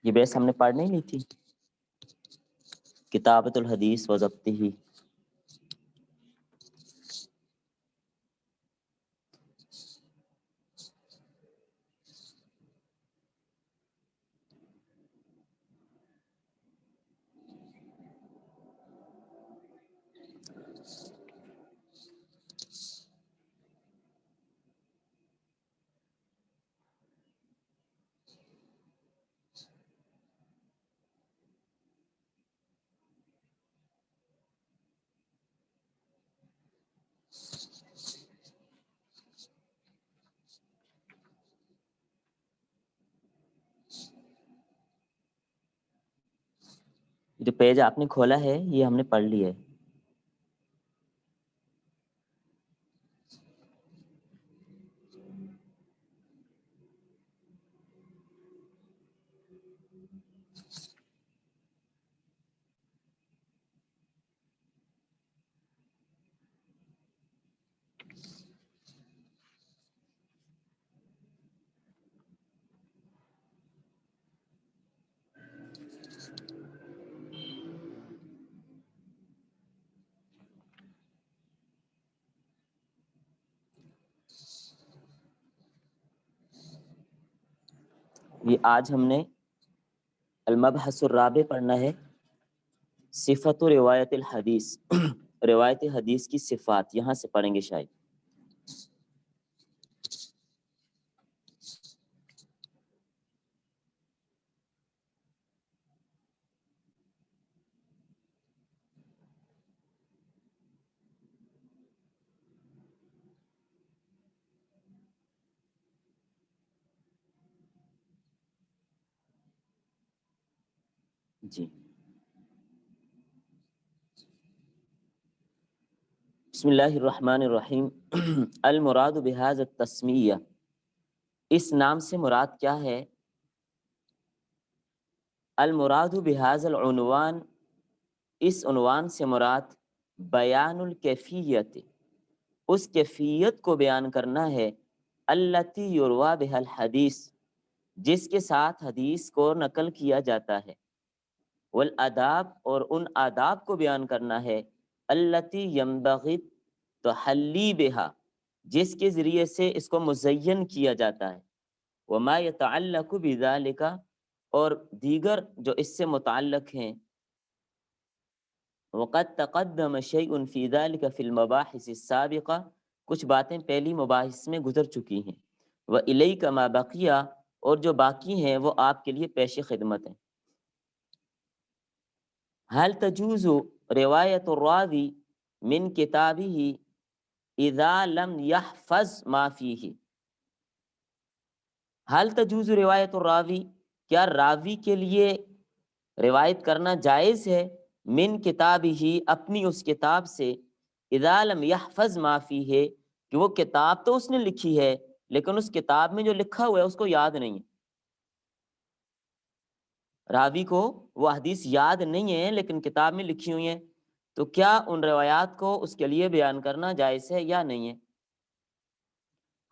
یہ بحث ہم نے پڑھ نہیں لی تھی، کتابت الحدیث و ضبطہ. جو پیج آپ نے کھولا ہے یہ ہم نے پڑھ لیا ہے. یہ آج ہم نے المبحث الرابع پڑھنا ہے، صفت روایت الحدیث. روایت حدیث کی صفات یہاں سے پڑھیں گے شاید. جی بسم اللہ الرحمن الرحیم. المراد بہذا التسمیہ، اس نام سے مراد کیا ہے؟ المراد بہذا العنوان، اس عنوان سے مراد بیان الکیفیت، اس کیفیت کو بیان کرنا ہے، التی یروى بها الحدیث، جس کے ساتھ حدیث کو نقل کیا جاتا ہے، والآداب، اور ان آداب کو بیان کرنا ہے، التی ینبغی تحلی بها، جس کے ذریعے سے اس کو مزین کیا جاتا ہے، وما یتعلق بذالک، اور دیگر جو اس سے متعلق ہیں. وقد تقدم شیء فی ذالک فی المباحث السابقہ، کچھ باتیں پہلی مباحث میں گزر چکی ہیں. وإلیک ما بقیہ، اور جو باقی ہیں وہ آپ کے لیے پیش خدمت ہیں. هل تجوز روایت الراوی من کتابہ اذا لم يحفظ ما فیہ، هل تجوز روایت الراوی، کیا راوی کے لیے روایت کرنا جائز ہے، من کتابہ، اپنی اس کتاب سے، اذا لم يحفظ ما فیہ، کہ وہ کتاب تو اس نے لکھی ہے لیکن اس کتاب میں جو لکھا ہوا ہے اس کو یاد نہیں ہے. راوی کو وہ حدیث یاد نہیں ہے لیکن کتاب میں لکھی ہوئی ہیں، تو کیا ان روایات کو اس کے لیے بیان کرنا جائز ہے یا نہیں ہے؟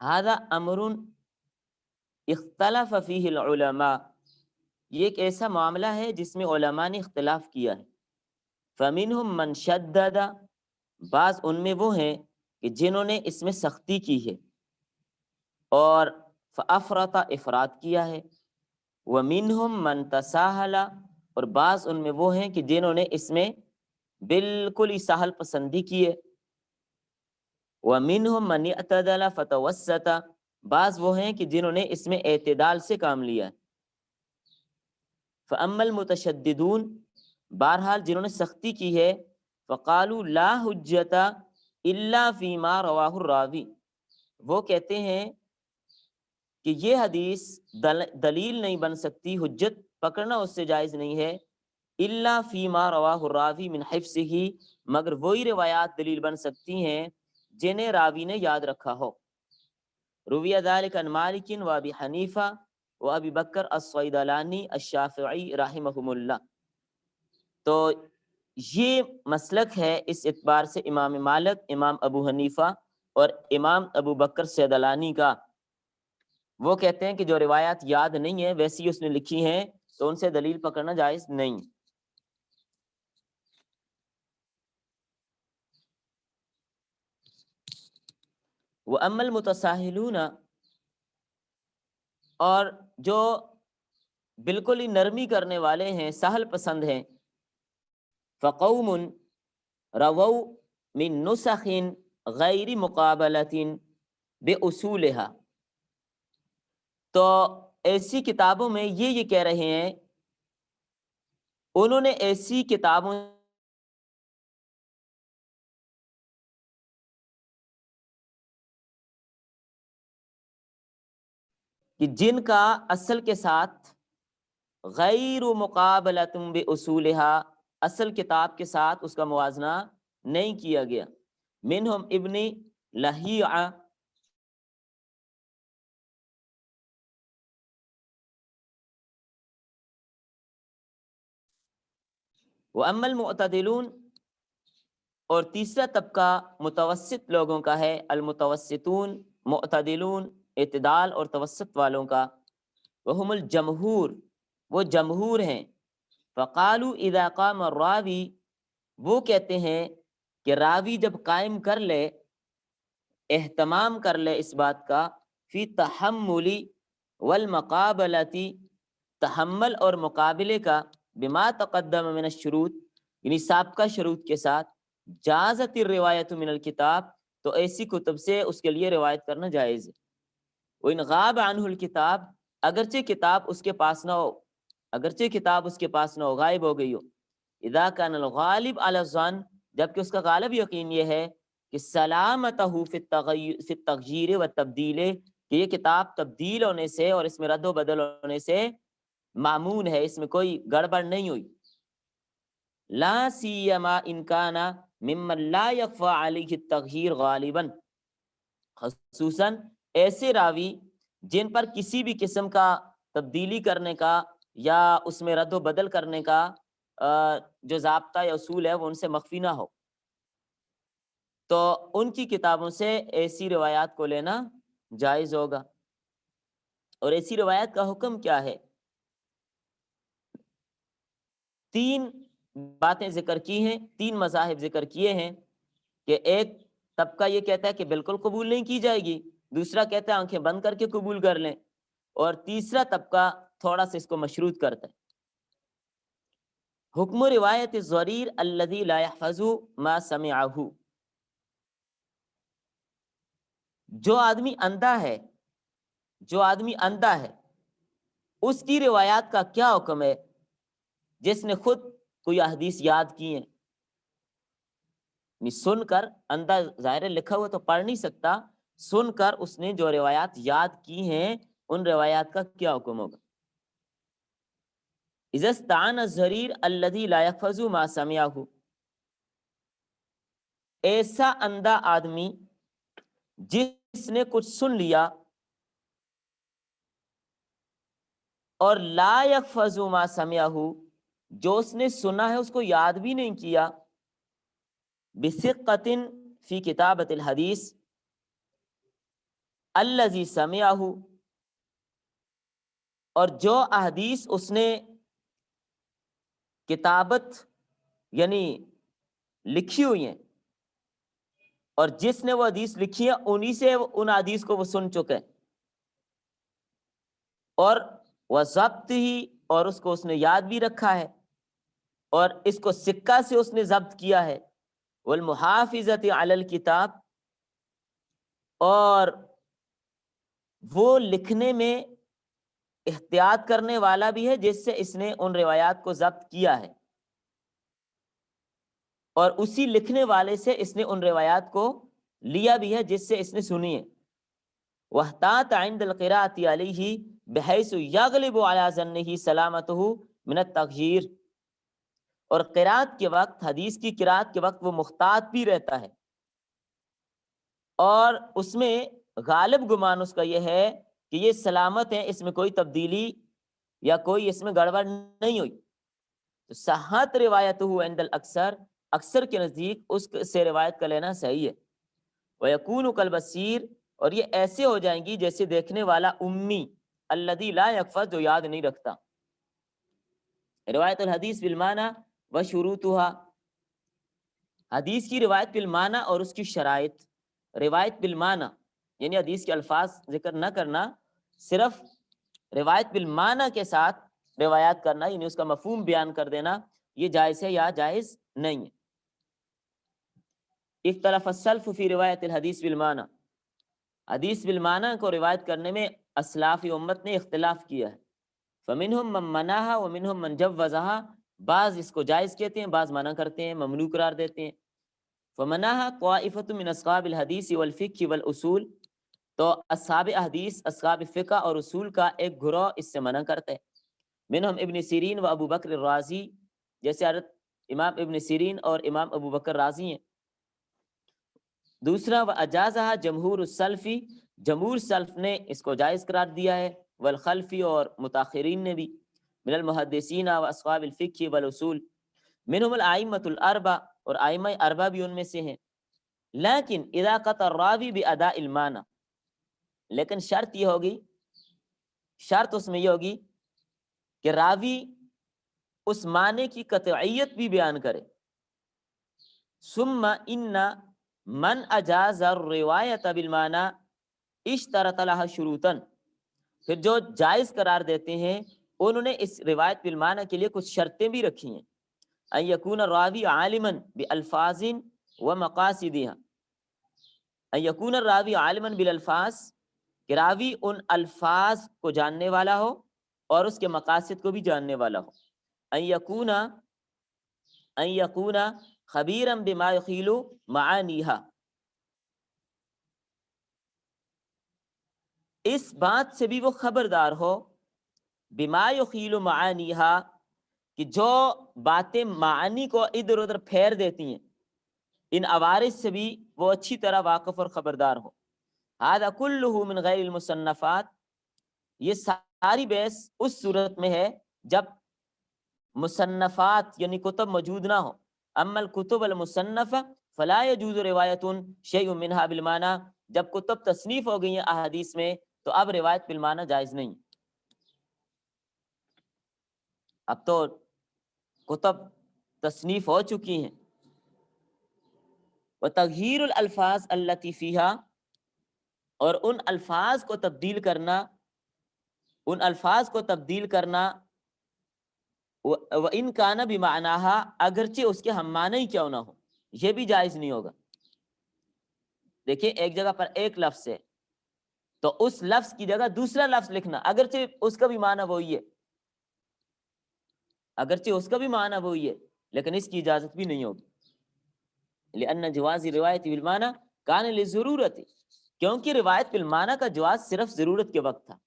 ھذا امر اختلف فیہ العلماء، یہ ایک ایسا معاملہ ہے جس میں علماء نے اختلاف کیا ہے. فمنہم من شدد، بعض ان میں وہ ہیں کہ جنہوں نے اس میں سختی کی ہے اور فافرط، افراط کیا ہے. ومنہم من تساہل، اور بعض ان میں وہ ہیں کہ جنہوں نے اس میں بالکل ہی سہل پسندی کی ہے. ومنہم من اعتدل فتوسط، بعض وہ ہیں کہ جنہوں نے اس میں اعتدال سے کام لیا ہے. فاما المتشددون، بہرحال جنہوں نے سختی کی ہے، فقالوا لا حجت الا فیما رواہ الراوی، وہ کہتے ہیں کہ یہ حدیث دلیل نہیں بن سکتی، حجت پکڑنا اس سے جائز نہیں ہے، الا فیما رواہ الراوی من حفظہ، مگر وہی روایات دلیل بن سکتی ہیں جنہیں راوی نے یاد رکھا ہو. روی ذلک عن مالک و ابی حنیفہ و ابی بکر الصیدلانی الشافعی رحمہم اللہ. تو یہ مسلک ہے اس اعتبار سے امام مالک، امام ابو حنیفہ اور امام ابو بکر صیدلانی کا. وہ کہتے ہیں کہ جو روایات یاد نہیں ہیں ویسی اس نے لکھی ہیں تو ان سے دلیل پکڑنا جائز نہیں۔ وَأَمَّا الْمُتَسَاهِلُونَ، اور جو بالکل ہی نرمی کرنے والے ہیں، سہل پسند ہیں، فَقَوْمٌ رَوَوْا مِن نُسَخٍ غَيْرِ مُقَابَلَةٍ بِأُصُولِهَا، تو ایسی کتابوں میں یہ کہہ رہے ہیں، انہوں نے ایسی کتابوں کہ جن کا اصل کے ساتھ غیر مقابلۃ باصولها، اصل کتاب کے ساتھ اس کا موازنہ نہیں کیا گیا۔ منہم ابن لہیعہ، واما المعتدلون، اور تیسرا طبقہ متوسط لوگوں کا ہے، المتوسطون، معتدلون، اعتدال اور توسط والوں کا، وہم الجمہور، وہ جمہور ہیں۔ فقالوا اذا قام الراوی، وہ کہتے ہیں کہ راوی جب قائم کر لے، اہتمام کر لے اس بات کا، فی تحملی والمقابلتی، تحمل اور مقابلے کا، بما تقدم من الشروط، یعنی سابقہ شروط کے ساتھ، جازت الروایت من الکتاب، تو ایسی کتب سے اس کے لیے روایت کرنا جائز ہے۔ وَإِنْ غَابَ عَنْهُ الْكِتاب، اگرچہ کتاب اس کے پاس نہ ہو، اگرچہ کتاب اس کے پاس نہ ہو، غائب ہو گئی ہو، اذا كان الغالب على الظن، جبکہ اس کا غالب یقین یہ ہے کہ سلامتہ فی التغییر والتبدیل، کہ یہ کتاب تبدیل ہونے سے اور اس میں رد و بدل ہونے سے معمون ہے، اس میں کوئی گڑبڑ نہیں ہوئی۔ لا سیما ان کان ممن لا یخفی علیہ التغییر غالبا، خصوصاً ایسے راوی جن پر کسی بھی قسم کا تبدیلی کرنے کا یا اس میں رد و بدل کرنے کا جو ضابطہ یا اصول ہے وہ ان سے مخفی نہ ہو، تو ان کی کتابوں سے ایسی روایات کو لینا جائز ہوگا۔ اور ایسی روایات کا حکم کیا ہے؟ تین باتیں ذکر کی ہیں، تین مذاہب ذکر کیے ہیں، کہ ایک طبقہ یہ کہتا ہے کہ بالکل قبول نہیں کی جائے گی، دوسرا کہتا ہے آنکھیں بند کر کے قبول کر لیں، اور تیسرا طبقہ تھوڑا سا اس کو مشروط کرتا ہے۔ حکم روایت الضریر الذی لا یحفظ ما سمعہ، جو آدمی اندھا ہے، جو آدمی اندھا ہے، اس کی روایات کا کیا حکم ہے؟ جس نے خود کوئی احادیث یاد کی ہیں، سن کر، اندھا ظاہر لکھا ہوا تو پڑھ نہیں سکتا، سن کر اس نے جو روایات یاد کی ہیں ان روایات کا کیا حکم ہوگا؟ اذا استعان الضریر الذی لا یحفظ ما سمعہ، ایسا اندھا آدمی جس نے کچھ سن لیا اور لا یحفظ ما سمعہ، جو اس نے سنا ہے اس کو یاد بھی نہیں کیا، بثقۃ فی کتابۃ الحدیث الذی سمعہ، اور جو احادیث اس نے کتابت یعنی لکھی ہوئی ہیں، اور جس نے وہ حدیث لکھی ہے انہی سے ان حدیث کو وہ سن چکے، اور وہ ضبط ہی، اور اس کو اس نے یاد بھی رکھا ہے، اور اس کو سکہ سے اس نے ضبط کیا ہے، والمحافظۃ علی الکتاب، اور وہ لکھنے میں احتیاط کرنے والا بھی ہے جس سے اس نے ان روایات کو ضبط کیا ہے، اور اسی لکھنے والے سے اس نے ان روایات کو لیا بھی ہے جس سے اس نے سنی ہے۔ وَاحْتَاطَ عِنْدَ الْقِرَاءَةِ عَلَيْهِ بِحَيْثُ يَغْلِبُ عَلَى ظَنِّهِ سَلَامَتُهُ مِنَ التَّغْيِيرِ، اور قرات کے وقت، حدیث کی قرات کے وقت وہ محتاط بھی رہتا ہے، اور اس میں غالب گمان اس کا یہ ہے کہ یہ سلامت ہے، اس میں کوئی تبدیلی یا کوئی اس میں گڑبڑ نہیں ہوئی، تو صحت روایتہ عند الاکثر، اکثر کے نزدیک اس سے روایت کا لینا صحیح ہے۔ وَيَكُونُ كَالْبَصِيرِ، اور یہ ایسے ہو جائیں گی جیسے دیکھنے والا امی، الذی لا یحفظ، جو یاد نہیں رکھتا۔ روایت الحدیث بالمعنی و شروطها، حدیث کی روایت بالمعنی اور اس کی شرائط. روایت بالمعنی یعنی حدیث کے الفاظ ذکر نہ کرنا، صرف روایت بالمعنی کے ساتھ روایات کرنا یعنی اس کا مفہوم بیان کر دینا، یہ جائز ہے یا جائز نہیں ہے. اختلف السلف فی روایت الحدیث بالمعنی، حدیث بالمعنی کو روایت کرنے میں اسلاف امت نے اختلاف کیا ہے. فمنہم من منعها ومنہم من جوزها، بعض اس کو جائز کہتے ہیں، بعض منع کرتے ہیں، ممنوع قرار دیتے ہیں. فمنعها طائفة من اصحاب الحدیث والفقہ والاصول، تو اصحاب حدیث، اصحاب فقہ اور اصول کا ایک گروہ اس سے منع کرتے ہیں. منہم ابن سیرین و ابو بکر الرازی، جیسے حضرت امام ابن سیرین اور امام ابو بکر رازی ہیں. دوسرا وَأَجَازَهَا جمہور السلفی، جمہور سلف نے اس کو جائز قرار دیا ہے، والخلفی اور متاخرین نے بھی، من المحدثین و اصحاب الفقہ والاصول، منہم الائمۃ الاربع، اور ائمہ اربع بھی ان میں سے ہیں. لیکن اذا قطع الراوی باداء المعنی، لیکن شرط یہ ہوگی، شرط اس میں یہ ہوگی کہ راوی اس معنی کی قطعیت بھی بیان کرے. ثم ان من اجاز الروایت بالمعنی اشترط لها شروطا، پھر جو جائز قرار دیتے ہیں انہوں نے اس روایت بالمعنی کے لیے کچھ شرطیں بھی رکھی ہیں. ان یکون الراوی عالما بالفاظ ومقاصدها، ان یکون الراوی عالما بالالفاظ، کہ راوی ان الفاظ کو جاننے والا ہو اور اس کے مقاصد کو بھی جاننے والا ہو. ان یکون خبیرا بما یخیل معانیہا، اس بات سے بھی وہ خبردار ہو، بما یخیل معانیہا، کہ جو باتیں معانی کو ادھر ادھر پھیر دیتی ہیں، ان عوارض سے بھی وہ اچھی طرح واقف اور خبردار ہو. ھذا کلہ من غیر المصنفات، یہ ساری بحث اس صورت میں ہے جب مصنفات یعنی کتب موجود نہ ہو. اما الکتب المصنفہ فلا یجوز روایت شیء منها بالمعنی، جب کتب تصنیف ہو گئی ہیں احادیث میں تو اب روایت بالمعنی جائز نہیں. اب تو کتب تصنیف ہو چکی ہیں. وتغییر الالفاظ التی فیہا، اور ان الفاظ کو تبدیل کرنا، ان الفاظ کو تبدیل کرنا، وَإِن كَانَ بِمَعْنَاهَا، اگرچہ اس کے ہم معنی ہی کیوں نہ ہو، یہ بھی جائز نہیں ہوگا. دیکھیں ایک جگہ پر ایک لفظ ہے تو اس لفظ کی جگہ دوسرا لفظ لکھنا، اگرچہ اس کا بھی معنی وہی ہے، اگرچہ اس کا بھی معنی وہی ہے، لیکن اس کی اجازت بھی نہیں ہوگی. لأن جواز روایت بالمعنی کان للضرورت، کیونکہ روایت بالمعنی کا جواز صرف ضرورت کے وقت تھا.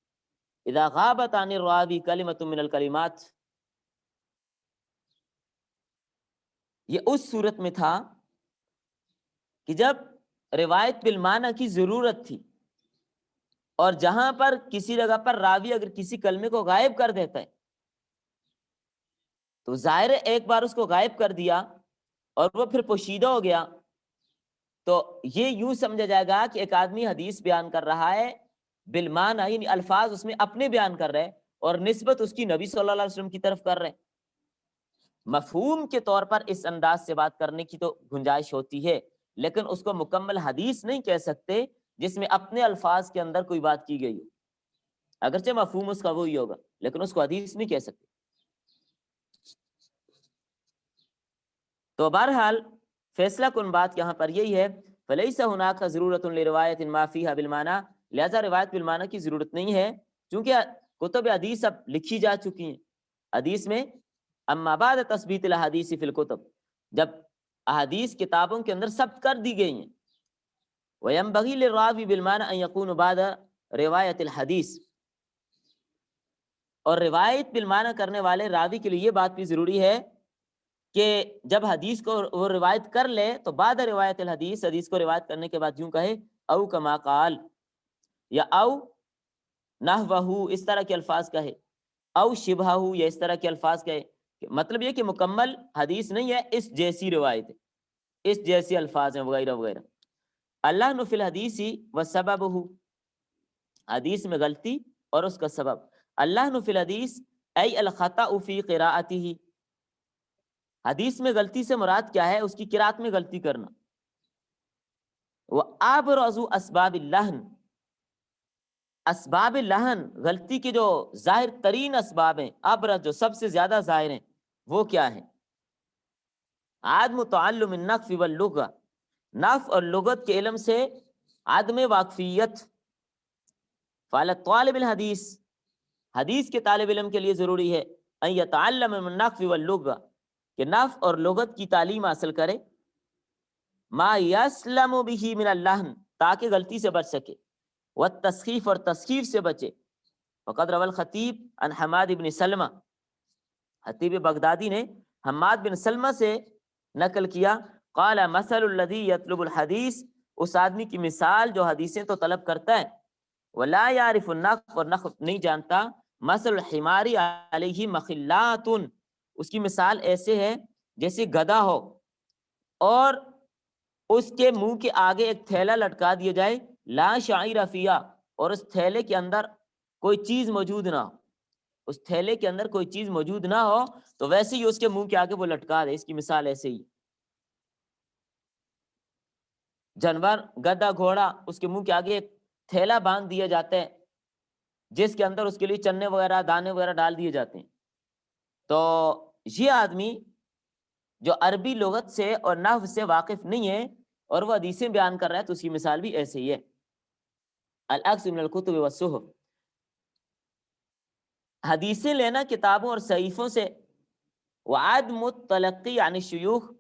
اذا غابت عن الراوی کلمۃ من الکلمات، یہ اس صورت میں تھا کہ جب روایت بالمعنی کی ضرورت تھی، اور جہاں پر کسی جگہ پر راوی اگر کسی کلمے کو غائب کر دیتا ہے تو ظاہر ایک بار اس کو غائب کر دیا اور وہ پھر پوشیدہ ہو گیا، تو یہ یوں سمجھا جائے گا کہ ایک آدمی حدیث بیان کر رہا ہے بالمعنی، یعنی الفاظ اس میں اپنے بیان کر رہے اور نسبت اس کی نبی صلی اللہ علیہ وسلم کی طرف کر رہے. مفہوم کے طور پر اس انداز سے بات کرنے کی تو گنجائش ہوتی ہے، لیکن اس کو مکمل حدیث نہیں کہہ سکتے جس میں اپنے الفاظ کے اندر کوئی بات کی گئی ہو. اگرچہ مفہوم اس کا وہی ہوگا لیکن اس کو حدیث نہیں کہہ سکتے. تو بہرحال فیصلہ کن بات یہاں پر یہی ہے، فلیس ہناک ضرورت لروایت ما فیہا بالمعنی، لہذا روایت بالمعنی کی ضرورت نہیں ہے چونکہ کتب حدیث اب لکھی جا چکی ہیں حدیث میں. اما بعد تثبیت الاحادیث فی الکتب، جب احادیث کتابوں کے اندر ثبت کر دی گئی ہیں. وینبغی للراوی بالمعنی ان یکون بعد روایت الحدیث، اور روایت بالمعنی کرنے والے راوی کے لیے یہ بات بھی ضروری ہے کہ جب حدیث کو وہ روایت کر لے تو بعد روایت الحدیث، حدیث کو روایت کرنے کے بعد یوں کہے او کما قال، یا او نحوہ، اس طرح کے الفاظ کہے، او شبہہ، یا اس طرح کے الفاظ کہے. مطلب یہ کہ مکمل حدیث نہیں ہے، اس جیسی روایت ہے، اس جیسے الفاظ ہیں وغیرہ وغیرہ. اللہ نفی الحدیث و سببہ، حدیث میں غلطی اور اس کا سبب. اللہ نفی الحدیث، ای الخطأ فی قراءتہ، حدیث میں غلطی سے مراد کیا ہے؟ اس کی قرات میں غلطی کرنا. وابرز اسباب اللحن، اسباب لہن، غلطی کے جو ظاہر ترین اسباب ہیں، ابرز جو سب سے زیادہ ظاہر ہیں، وہ کیا ہیں؟ عدم تعلم النحو واللغہ، نحو اور لغت کے علم سے عدم واقفیت. فعلی طالب الحدیث، حدیث کے طالب علم کے لیے ضروری ہے ان یتعلم من النحو واللغہ، کہ نحو اور لغت کی تعلیم حاصل کرے، ما یسلم به من اللحن، تاکہ غلطی سے بچ سکے، والتسخیف، اور تسخیف سے بچے. فقد روى الخطیب عن حماد بن سلمہ، خطیب بغدادی نے حماد بن سلمہ سے نقل کیا، قال مثل الذی یطلب الحدیث، اس آدمی کی مثال جو حدیثیں تو طلب کرتا ہے، ولا یعرف النحو، اور نحو نہیں جانتا، مثل الحمار علیہ مخلات، اس کی مثال ایسے ہے جیسے گدھا ہو اور اس کے منہ کے آگے ایک تھیلا لٹکا دیا جائے، لا شعیر فیہا، اور اس تھیلے کے اندر کوئی چیز موجود نہ ہو، اس تھیلے کے اندر کوئی چیز موجود نہ ہو، تو ویسے ہی اس کے منہ کے آگے وہ لٹکا دے. اس کی مثال ایسے ہی، جانور گدھا گھوڑا، اس کے منہ کے آگے ایک تھیلا باندھ دیا جاتا ہے جس کے اندر اس کے لیے چنے وغیرہ دانے وغیرہ ڈال دیے جاتے ہیں. تو یہ آدمی جو عربی لغت سے اور نحو سے واقف نہیں ہے اور وہ حدیثیں بیان کر رہا ہے، تو اس کی مثال بھی ایسے ہی ہے. الاخذ من الکتب والصحف، حدیثیں لینا کتابوں اور صحیفوں سے، وعدم التلقی عن الشیوخ،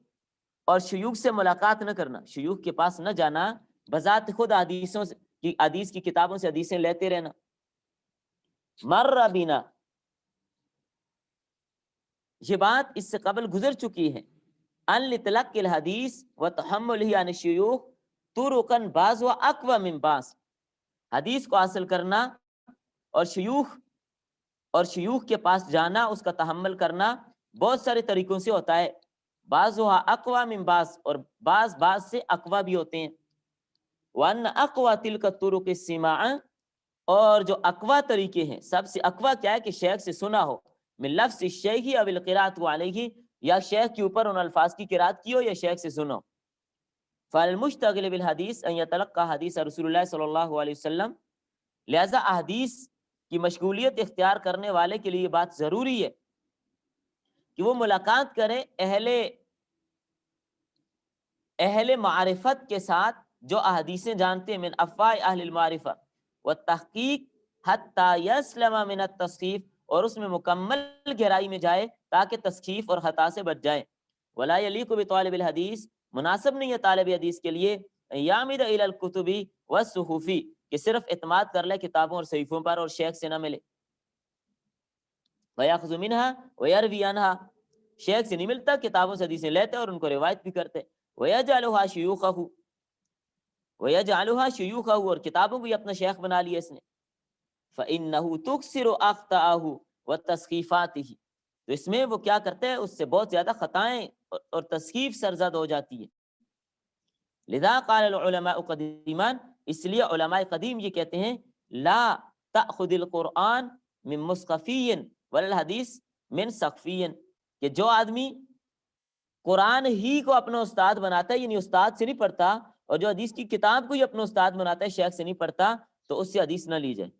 اور شیوخ سے ملاقات نہ کرنا، شیوخ کے پاس نہ جانا، بذات خود حدیثوں سے کی حدیث کی کتابوں سے حدیثیں لیتے رہنا. مر بنا، یہ بات اس سے قبل گزر چکی ہے، ان لتلقی الحدیث وتحملہ عن الشیوخ طرقا بعض و اقوى من بعض، حدیث کو حاصل کرنا اور شیوخ کے پاس جانا، اس کا تحمل کرنا بہت سارے طریقوں سے ہوتا ہے، بعضها اقوى من بعض، اور بعض سے اقوی بھی ہوتے ہیں. وان اقوى تلك الطرق السماع، اور جو اقوی طریقے ہیں، سب سے اقوی کیا ہے کہ شیخ سے سنا ہو، من لفظ الشیخ او القراءۃ علیہ، یا شیخ کے اوپر ان الفاظ کی قرات کی ہو یا شیخ سے سنو. فالمشتغل بالحدیث ان یتلقى حدیث رسول اللہ صلی اللہ علیہ وسلم، لہذا احادیث کی مشغولیت اختیار کرنے والے کے لیے یہ بات ضروری ہے کہ وہ ملاقات کرے اہل معرفت کے ساتھ جو احادیثیں جانتے ہیں، من افواہ اہل المعرفہ والتحقیق حتی یسلم من التصحیف، اور اس میں مکمل گہرائی میں جائے تاکہ تسخیف اور خطا سے بچ جائے. ولا یلیق بطالب الحدیث، مناسب نہیں ہے طالب حدیث کے لیے یامد الی الکتب والصحف، کہ صرف اعتماد کر لے کتابوں اور صحیفوں پر اور شیخ سے نہ ملے. ویاخذ منها ویروی عنها، شیخ سے نہیں ملتا، کتابوں سے حدیثیں لیتے اور ان کو روایت بھی کرتے. ویجعلها شیوخہ، اور کتابوں کو ہی اپنا شیخ بنا لیا اس نے. فإنه تکثر اخطاءه وتسخیفاته، تو اس میں وہ کیا کرتے ہیں، اس سے بہت زیادہ خطائیں اور تسخیف سرزد ہو جاتی ہے. لذا قال العلماء قدیما، اس لیے علماء قدیم یہ کہتے ہیں، لا تأخذ القرآن من مسقفی والحدیث من سقفی، کہ جو آدمی قرآن ہی کو اپنا استاد بناتا ہے، یعنی استاد سے نہیں پڑھتا، اور جو حدیث کی کتاب کو ہی اپنا استاد بناتا ہے، شیخ سے نہیں پڑھتا، تو اس سے حدیث نہ لی جائے.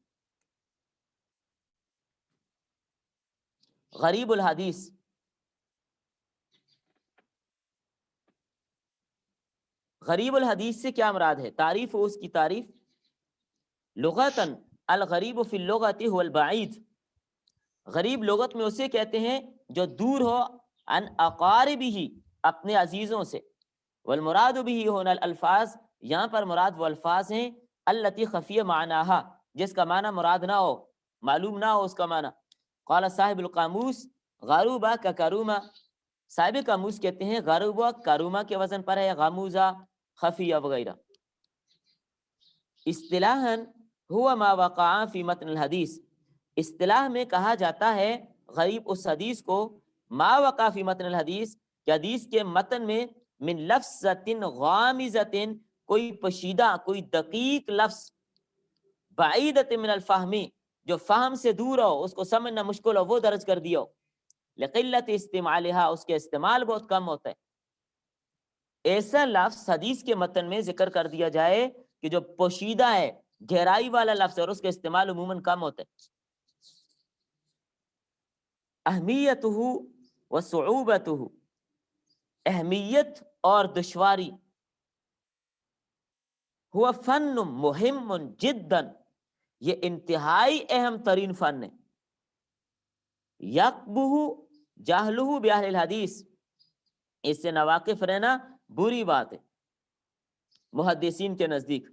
غریب الحدیث، غریب الحدیث سے کیا مراد ہے؟ تعریف اس کی تعریف، لغتاً الغریب فی اللغت هو البعید، غریب لغت میں اسے کہتے ہیں جو دور ہو، عن اقاربہ، اپنے عزیزوں سے. والمراد به هنا الالفاظ، یہاں پر مراد وہ الفاظ ہیں، التی خفی معناها، جس کا معنی مراد نہ ہو، معلوم نہ ہو اس کا معنی. قال صاحب القاموس غروبہ کا کرومہ، صاحب قاموس کہتے ہیں غروبہ کرومہ کے وزن پر ہے، غموزہ خفیہ وغیرہ. اصطلاحاً ہوا ما وقع فی متن الحدیث، اصطلاح میں کہا جاتا ہے غریب اس حدیث کو، ما وقع فی متن الحدیث، کہ حدیث کے متن میں من لفظۃ غامضۃ، کوئی پشیدہ کوئی دقیق لفظ، بعیدۃ من الفہم، جو فہم سے دور ہو، اس کو سمجھنا مشکل ہو، وہ درج کر دیا ہو. لقلت استعمالها، اس کے استعمال بہت کم ہوتا ہے. ایسا لفظ حدیث کے متن میں ذکر کر دیا جائے کہ جو پوشیدہ ہے، گہرائی والا لفظ ہے، اور اس کا استعمال عموماً کم ہوتا ہے. اہمیتہ و صعوبتہ، اہمیت اور دشواری. ہوا فن مہم جدا، یہ انتہائی اہم ترین فن ہے. یقبہ جہلہ باہل الحدیث، اس سے ناواقف رہنا بری بات ہے محدثین کے نزدیک.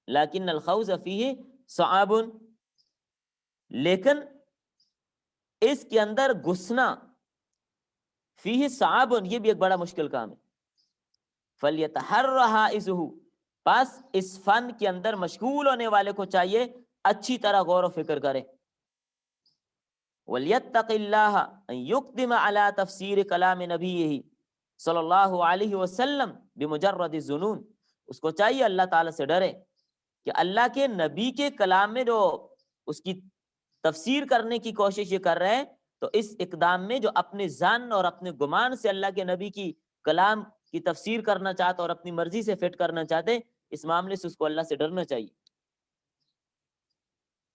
لیکن الخوض فیہ صعب، لیکن اس کے اندر گھسنا، فیہ صعب، یہ بھی ایک بڑا مشکل کام ہے. فلیتحرى حائزہ، پس اس فن کے اندر مشغول ہونے والے کو چاہیے اچھی طرح غور و فکر کرے. ولیتق اللہ ان یقدم علی تفسیر کلام نبیہ صلی اللہ علیہ وسلم بمجرد الظنون، اس کو چاہیے اللہ تعالیٰ سے ڈرے کہ اللہ کے نبی کے کلام میں جو اس کی تفسیر کرنے کی کوشش یہ کر رہے ہیں، تو اس اقدام میں جو اپنے ظن اور اپنے گمان سے اللہ کے نبی کی کلام کی تفسیر کرنا چاہتا اور اپنی مرضی سے فٹ کرنا چاہتے، اس معاملے سے اس کو اللہ سے ڈرنا چاہیے.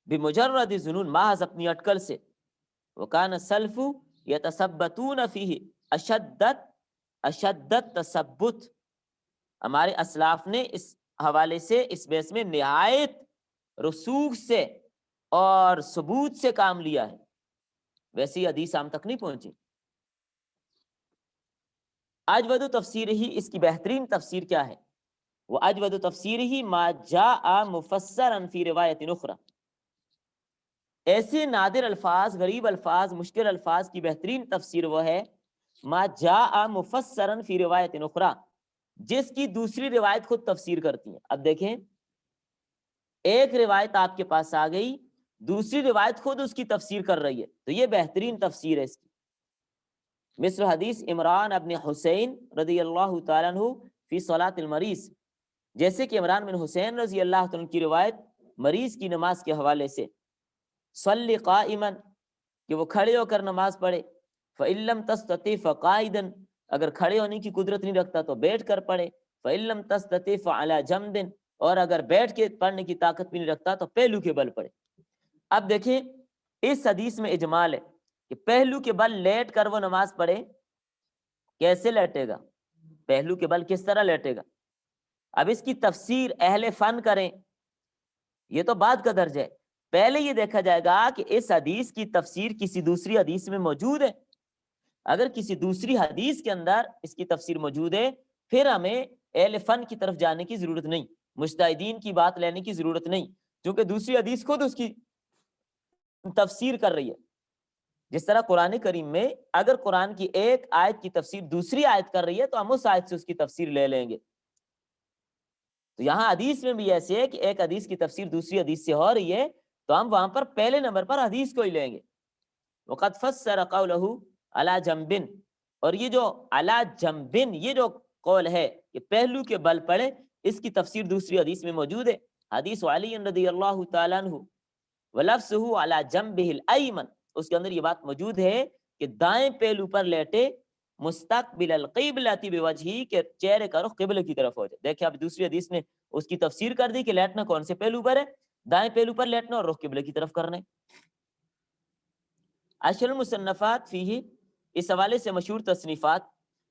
بمجرد الظنون، محض اپنی اٹکل سے. وکان السلف یتثبتون فیہ اشد تثبت، ہمارے اسلاف نے اس حوالے سے اس بحث میں نہایت رسوخ سے اور ثبوت سے کام لیا ہے. ویسی حدیث ہم تک نہیں پہنچی. اجود تفسیر ہی، اس کی بہترین تفسیر کیا ہے؟ وہ اجود تفسیر ہی ما جاء مفسرا فی روایت اخری، ایسے نادر الفاظ، غریب الفاظ، مشکل الفاظ کی بہترین تفسیر وہ ہے ما جاء مفسرا فی روایت اخری، جس کی دوسری روایت خود تفسیر کرتی ہیں. اب دیکھیں، ایک روایت آپ کے پاس آ گئی، دوسری روایت خود اس کی تفسیر کر رہی ہے، تو یہ بہترین تفسیر ہے اس کی. مثل حدیث عمران ابن حسین رضی اللہ تعالیٰ عنہ فی صلاۃ المریض، جیسے کہ عمران بن حسین رضی اللہ تعالیٰ عنہ کی روایت مریض کی نماز کے حوالے سے. صلی قائما، کہ وہ کھڑے ہو کر نماز پڑھے. فإن لم تستطع فقائدا، اگر کھڑے ہونے کی قدرت نہیں رکھتا تو بیٹھ کر پڑھے. فإن لم تستطع فعلى جنب، اور اگر بیٹھ کے پڑھنے کی طاقت بھی نہیں رکھتا تو پہلو کے بل پڑھے. اب دیکھیں، اس حدیث میں اجمال ہے کہ پہلو کے بل لیٹ کر وہ نماز پڑھے. کیسے لیٹے گا؟ پہلو کے بل کس طرح لیٹے گا؟ اب اس کی تفسیر اہل فن کریں، یہ تو بعد کا درجہ ہے. پہلے یہ دیکھا جائے گا کہ اس حدیث کی تفسیر کسی دوسری حدیث میں موجود ہے. اگر کسی دوسری حدیث کے اندر اس کی تفسیر موجود ہے، پھر ہمیں اہل فن کی طرف جانے کی ضرورت نہیں، مجتہدین کی بات لینے کی ضرورت نہیں، کیونکہ دوسری حدیث خود اس کی تفسیر کر رہی ہے. جس طرح قرآن کریم میں اگر قرآن کی ایک آیت کی تفسیر دوسری آیت کر رہی ہے تو ہم اس آیت سے اس کی تفسیر لے لیں گے. تو یہاں حدیث میں بھی ایسے ہے کہ ایک حدیث کی تفسیر دوسری حدیث سے ہو رہی ہے تو ہم وہاں پر پہلے نمبر پر حدیث کو ہی لیں گے. وقد فسر قوله علی جنب، اور یہ جو علی جنب، یہ جو قول ہے کہ پہلو کے بل پڑے، اس کی تفسیر دوسری حدیث میں موجود ہے. حدیث علی رضی اللہ تعالیٰ عنہ ولفظہ علی جنبہ الایمن، اس کے اندر یہ بات موجود ہے کہ دائیں پہلو پر لیٹے مستقبل القبلۃ بوجہی، کہ چہرے کا رخ قبلے کی طرف ہو جائے. دیکھیں اب دوسری حدیث نے اس کی تفسیر کر دی کہ لیٹنا کون سے پہلو پر ہے؟ دائیں پہلو پر لیٹنا اور رخ قبلے کی طرف کرنا ہے. اشهر المصنفات فیہ، اس حوالے سے مشہور تصنیفات: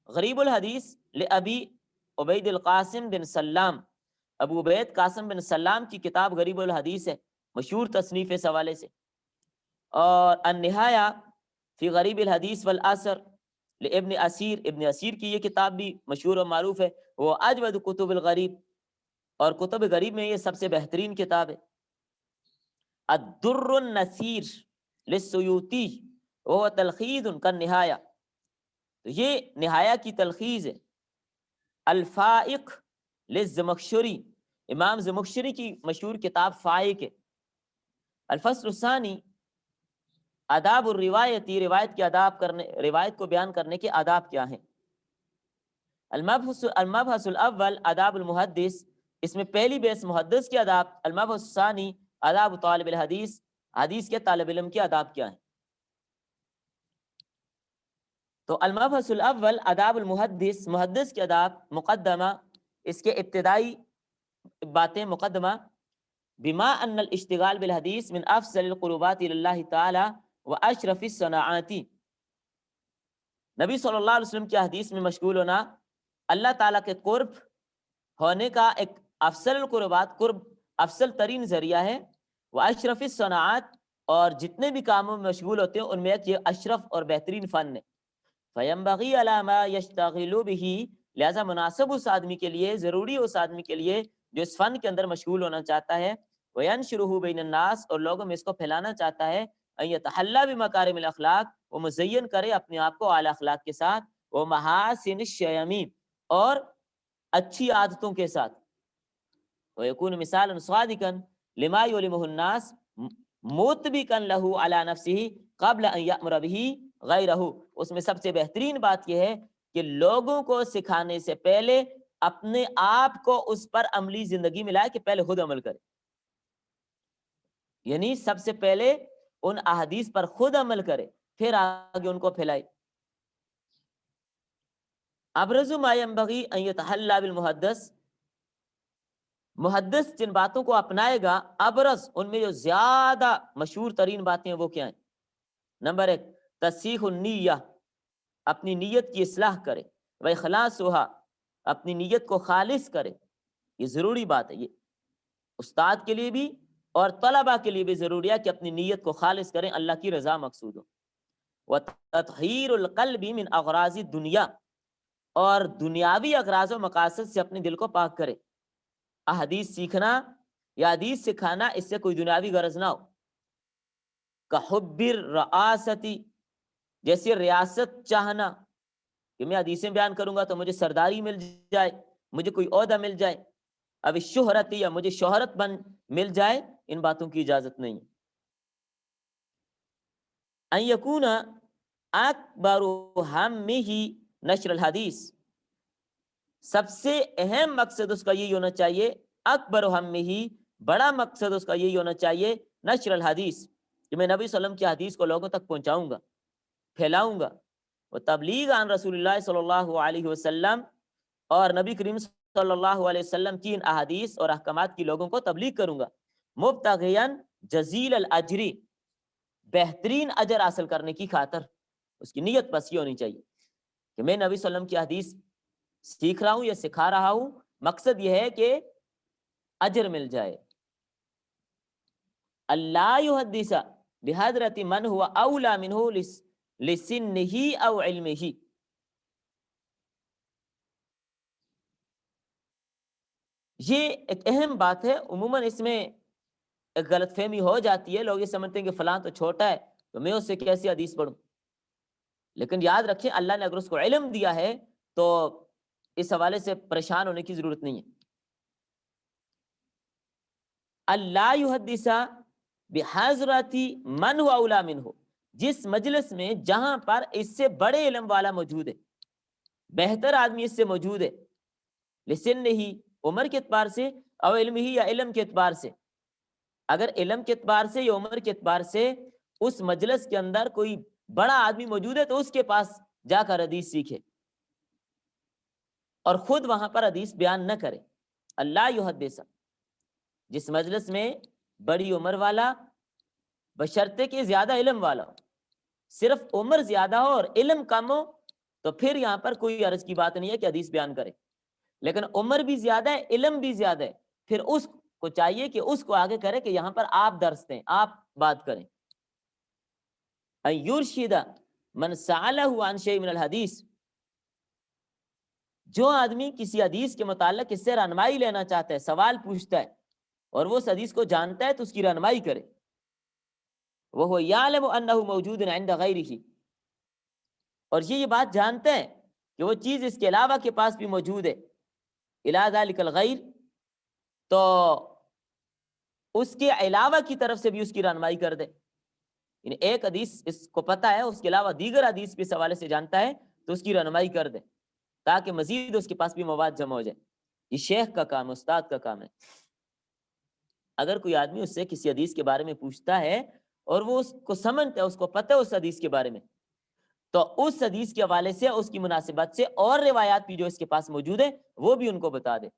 غریب الحدیث لابی عبید القاسم بن سلام، ابو عبید قاسم بن سلام کی کتاب غریب الحدیث ہے، مشہور تصنیف اس حوالے سے. اور النہایہ فی غریب الحدیث والآثر لابن اسیر، ابن اسیر کی یہ کتاب بھی مشہور اور معروف ہے. وہ اجود کتب الغریب، اور کتب غریب میں یہ سب سے بہترین کتاب ہے. الدر النثیر للسیوطی وہ تلخیص کا نہایہ، تو یہ نہایہ کی تلخیص ہے. الفائق للزمخشری، امام زمخشری کی مشہور کتاب فائق ہے. الفصل الثانی آداب الروایتی، روایت کے آداب کرنے، روایت کو بیان کرنے کے آداب کیا ہیں. المبحث الاول آداب المحدث، اس میں پہلی بحث محدث کے آداب. المبحث الثانی آداب طالب الحدیث، حدیث کے طالب علم کے آداب کیا ہیں؟ تو المبحث الاول آداب المحدث، محدث کے آداب، مقدمہ، اس کے ابتدائی باتیں، مقدمہ، بما ان الاشتغال بالحدیث من افضل القربات اللہ تعالی و اشرف الصناعات، نبی صلی اللہ علیہ وسلم کی حدیث میں مشغول ہونا اللہ تعالیٰ کے قرب ہونے کا ایک افضل القربات، قرب افضل ترین ذریعہ ہے، وہ اشرف الصناعات، اور جتنے بھی کاموں میں مشغول ہوتے ہیں ان میں ایک یہ اشرف اور بہترین فن ہے۔ فَيَنبَغِي عَلَى مَا يَشْتَغِلُ بِهِ، لہذا مناسب اس آدمی کے لیے، ضروری اس آدمی کے لیے جو اس فن کے اندر مشغول ہونا چاہتا ہے، وَيَنشُرُهُ بَيْنَ النَّاسِ، اور لوگوں میں اس کو پھیلانا چاہتا ہے، أَن يَتَحَلَّى بِمَكَارِمِ الْأَخْلَاقِ، وہ مزین کرے اپنے آپ کو اعلیٰ اخلاق کے ساتھ، وہ محاسن الشیمی، اور اچھی عادتوں کے ساتھ، وَيَكُونُ مِثَالًا صَادِقًا لِمَا يُعْلِمُهُ النَّاسِ مُطْبِقًا لَهُ عَلَى نَفْسِهِ قَبْلَ أَن يَأْمُرَ بِهِ غَيْرَهُ، اس میں سب سے بہترین بات یہ ہے کہ لوگوں کو سکھانے سے پہلے اپنے آپ کو اس پر عملی زندگی میں لائے کہ پہلے خود عمل کرے، یعنی سب سے پہلے ان احادیث پر خود عمل کرے، پھر آگے ان کو پھیلائے۔ ابرز ما ينبغي ان يتحلى بالمحدث، محدث جن باتوں کو اپنائے گا، ابرز ان میں جو زیادہ مشہور ترین باتیں ہیں وہ کیا ہیں؟ نمبر 1، تصحیح النیہ، اپنی نیت کی اصلاح کرے، وَإِخْلَاصُهَا، اپنی نیت کو خالص کرے، یہ ضروری بات ہے، یہ استاد کے لیے بھی اور طلبہ کے لیے بھی ضروری ہے کہ اپنی نیت کو خالص کریں، اللہ کی رضا مقصود ہو۔ وَتَطْهِيرُ الْقَلْبِ مِنْ أَغْرَاضِ الدُّنْيَا، اور دنیاوی اغراض و مقاصد سے اپنے دل کو پاک کرے۔ احادیث سیکھنا یا حدیث سکھانا، اس سے کوئی دنیاوی غرض نہ ہو۔ کحب الرئاستی، جیسے ریاست چاہنا کہ میں حدیثیں بیان کروں گا تو مجھے سرداری مل جائے، مجھے کوئی عہدہ مل جائے، اب شہرتی، یا مجھے شہرت مل جائے، ان باتوں کی اجازت نہیں۔ ان یکون اکبر ہمہ نشر الحدیث، سب سے اہم مقصد اس کا یہی ہونا چاہیے، اکبر ہمہ، بڑا مقصد اس کا یہی ہونا چاہیے، نشر الحدیث، کہ میں نبی صلی اللہ علیہ وسلم کی حدیث کو لوگوں تک پہنچاؤں گا، پھیلاؤں گا، وہ تبلیغ عن رسول اللہ صلی اللہ علیہ وسلم، اور نبی کریم صلی اللہ علیہ وسلم کی ان احادیث اور احکامات کی لوگوں کو تبلیغ کروں گا، مبتغیاً جزیل الاجری، بہترین اجر حاصل کرنے کی خاطر، اس کی نیت بس یہ ہونی چاہیے کہ میں نبی صلی اللہ علیہ وسلم کی حدیث سیکھ رہا ہوں یا سکھا رہا ہوں، مقصد یہ ہے کہ اجر مل جائے۔ اللہ یحدث بحضرت من هو اولا منہ لسنہ او علمہ، یہ ایک اہم بات ہے۔ عموماً اس میں ایک غلط فہمی ہو جاتی ہے، لوگ یہ سمجھتے ہیں کہ فلاں تو چھوٹا ہے تو میں اس سے کیسی حدیث پڑھوں، لیکن یاد رکھیں اللہ نے اگر اس کو علم دیا ہے تو اس حوالے سے پریشان ہونے کی ضرورت نہیں ہے۔ اللہ یحدث بحضرت من هو اولا منہ، جس مجلس میں جہاں پر اس سے بڑے علم والا موجود ہے، بہتر آدمی اس سے موجود ہے، لسنہ، عمر کے اعتبار سے، او علم ہی، یا علم کے اعتبار سے، اگر علم کے اعتبار سے یا عمر کے اعتبار سے اس مجلس کے اندر کوئی بڑا آدمی موجود ہے تو اس کے پاس جا کر حدیث سیکھے اور خود وہاں پر حدیث بیان نہ کرے۔ اللہ یحدث، جس مجلس میں بڑی عمر والا، بشرطے کہ زیادہ علم والا ہو، صرف عمر زیادہ ہو اور علم کم ہو تو پھر یہاں پر کوئی عرض کی بات نہیں ہے کہ حدیث بیان کرے، لیکن عمر بھی زیادہ ہے، علم بھی زیادہ ہے، پھر اس کو چاہیے کہ اس کو آگے کرے کہ یہاں پر آپ درس دیں، آپ بات کریں۔ ان یرشد من سألہ عن شیء من الحدیث، جو آدمی کسی حدیث کے متعلق اس سے رہنمائی لینا چاہتا ہے، سوال پوچھتا ہے اور وہ اس حدیث کو جانتا ہے تو اس کی رہنمائی کرے، وہو یعلم انہ موجود عند غیرہ، اور یہ بات جانتا ہے کہ وہ چیز اس کے علاوہ کے پاس بھی موجود ہے، الی ذلک الغیر، تو اس کے علاوہ کی طرف سے بھی اس کی رہنمائی کر دے، یعنی ایک حدیث اس کو پتہ ہے، اس کے علاوہ دیگر حدیث بھی اس حوالے سے جانتا ہے تو اس کی رہنمائی کر دے تاکہ مزید اس کے پاس بھی مواد جمع ہو جائے۔ یہ شیخ کا کام ہے، استاد کا کام ہے۔ اگر کوئی آدمی اس سے کسی حدیث کے بارے میں پوچھتا ہے اور وہ اس کو سمجھتا ہے، اس کو پتہ ہے اس حدیث کے بارے میں، تو اس حدیث کے حوالے سے، اس کی مناسبت سے اور روایات بھی جو اس کے پاس موجود ہیں وہ بھی ان کو بتا دے،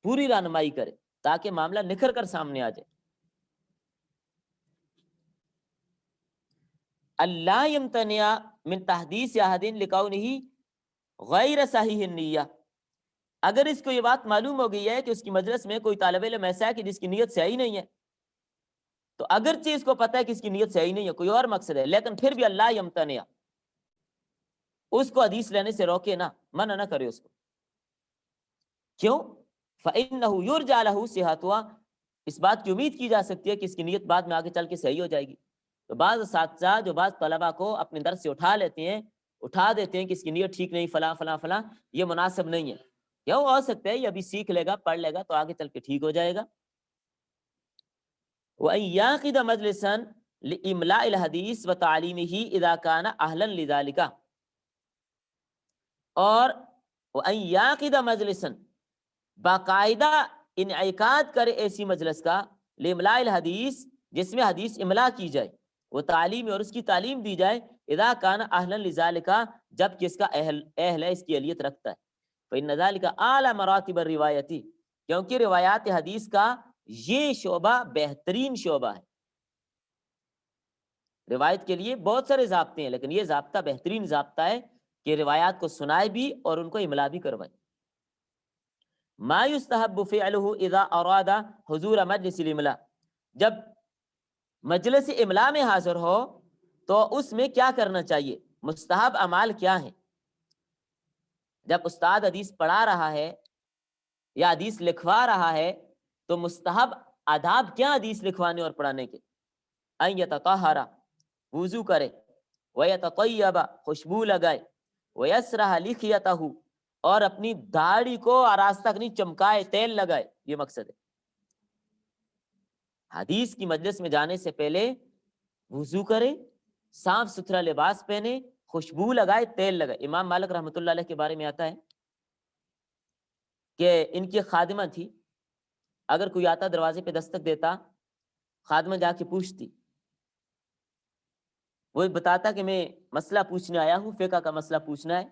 پوری رہنمائی کرے تاکہ معاملہ نکھر کر سامنے آ جائے۔ اللہ یمتنع من تحدیث احد لکونہ غیر صحیح النیہ، اگر اس کو یہ بات معلوم ہو گئی ہے کہ اس کی مجلس میں کوئی طالب علم ایسا ہے کہ جس کی نیت صحیح نہیں ہے، تو اگرچہ اس کو پتہ ہے کہ اس کی نیت صحیح نہیں ہے، کوئی اور مقصد ہے، لیکن پھر بھی اللہ یمتنع، اس کو حدیث لینے سے روکے نہ، منع نہ کرے اس کو۔ کیوں؟ فَإِنَّهُ يُرْجَى لَهُ صِحَّتُهَا، اس بات کی امید کی جا سکتی ہے کہ اس کی نیت بعد میں آگے چل کے صحیح ہو جائے گی۔ تو بعض اساتذہ جو بعض طلبہ کو اپنے درس سے اٹھا لیتے ہیں، اٹھا دیتے ہیں کہ اس کی نیت ٹھیک نہیں، فلاں فلاں فلاں، یہ مناسب نہیں ہے۔ کیوں ہو سکتا ہے یہ ابھی سیکھ لے گا، پڑھ لے گا تو آگے چل کے ٹھیک ہو جائے گا۔ وَأَن يَعْقِدَ مَجْلِسًا لِإِمْلَاءِ الْحَدِيثِ وَتَعْلِيمِهِ إِذَا كَانَ أَهْلًا لِذَلِكَ، اور وَأَن يَعْقِدَ مَجْلِسًا، باقاعدہ انعقاد کرے ایسی مجلس کا، لِإِمْلَاءِ الْحَدِيثِ، جس میں حدیث املا کی جائے، وہ تعلیم اور اس کی تعلیم دی جائے، اذا کان اہلا لذالک، جب کہ اس کا اہل ہے، اس کی اہلیت رکھتا ہے، فإن ذلك اعلی مراتب الروایتی، کیونکہ روایات حدیث کا یہ شعبہ بہترین شعبہ ہے۔ روایت کے لیے بہت سارے ضابطے ہیں، لیکن یہ ضابطہ بہترین ضابطہ ہے کہ روایات کو سنائے بھی اور ان کو املا بھی کروائے۔ ما یستحب فعلہ اذا اراد حضور مجلس الاملاء، جب مجلس املا میں حاضر ہو تو اس میں کیا کرنا چاہیے، مستحب اعمال کیا ہیں؟ جب استاد حدیث پڑھا رہا ہے یا حدیث لکھوا رہا ہے تو مستحب آداب کیا حدیث لکھوانے اور پڑھانے کے؟ ان یتطہر، وضو کرے، ویتطیب، خوشبو لگائے، ویسرح لحیتہ، اور اپنی داڑھی کو آراستہ نہیں چمکائے، تیل لگائے، یہ مقصد ہے۔ حدیث کی مجلس میں جانے سے پہلے وضو کرے، صاف ستھرا لباس پہنے، خوشبو لگائے، تیل لگائے۔ امام مالک رحمۃ اللہ علیہ کے بارے میں آتا ہے کہ ان کی خادمہ تھی، اگر کوئی آتا دروازے پہ دستک دیتا، خادمہ جا کے پوچھتی، وہ بتاتا کہ میں مسئلہ پوچھنے آیا ہوں، فقہ کا مسئلہ پوچھنا ہے،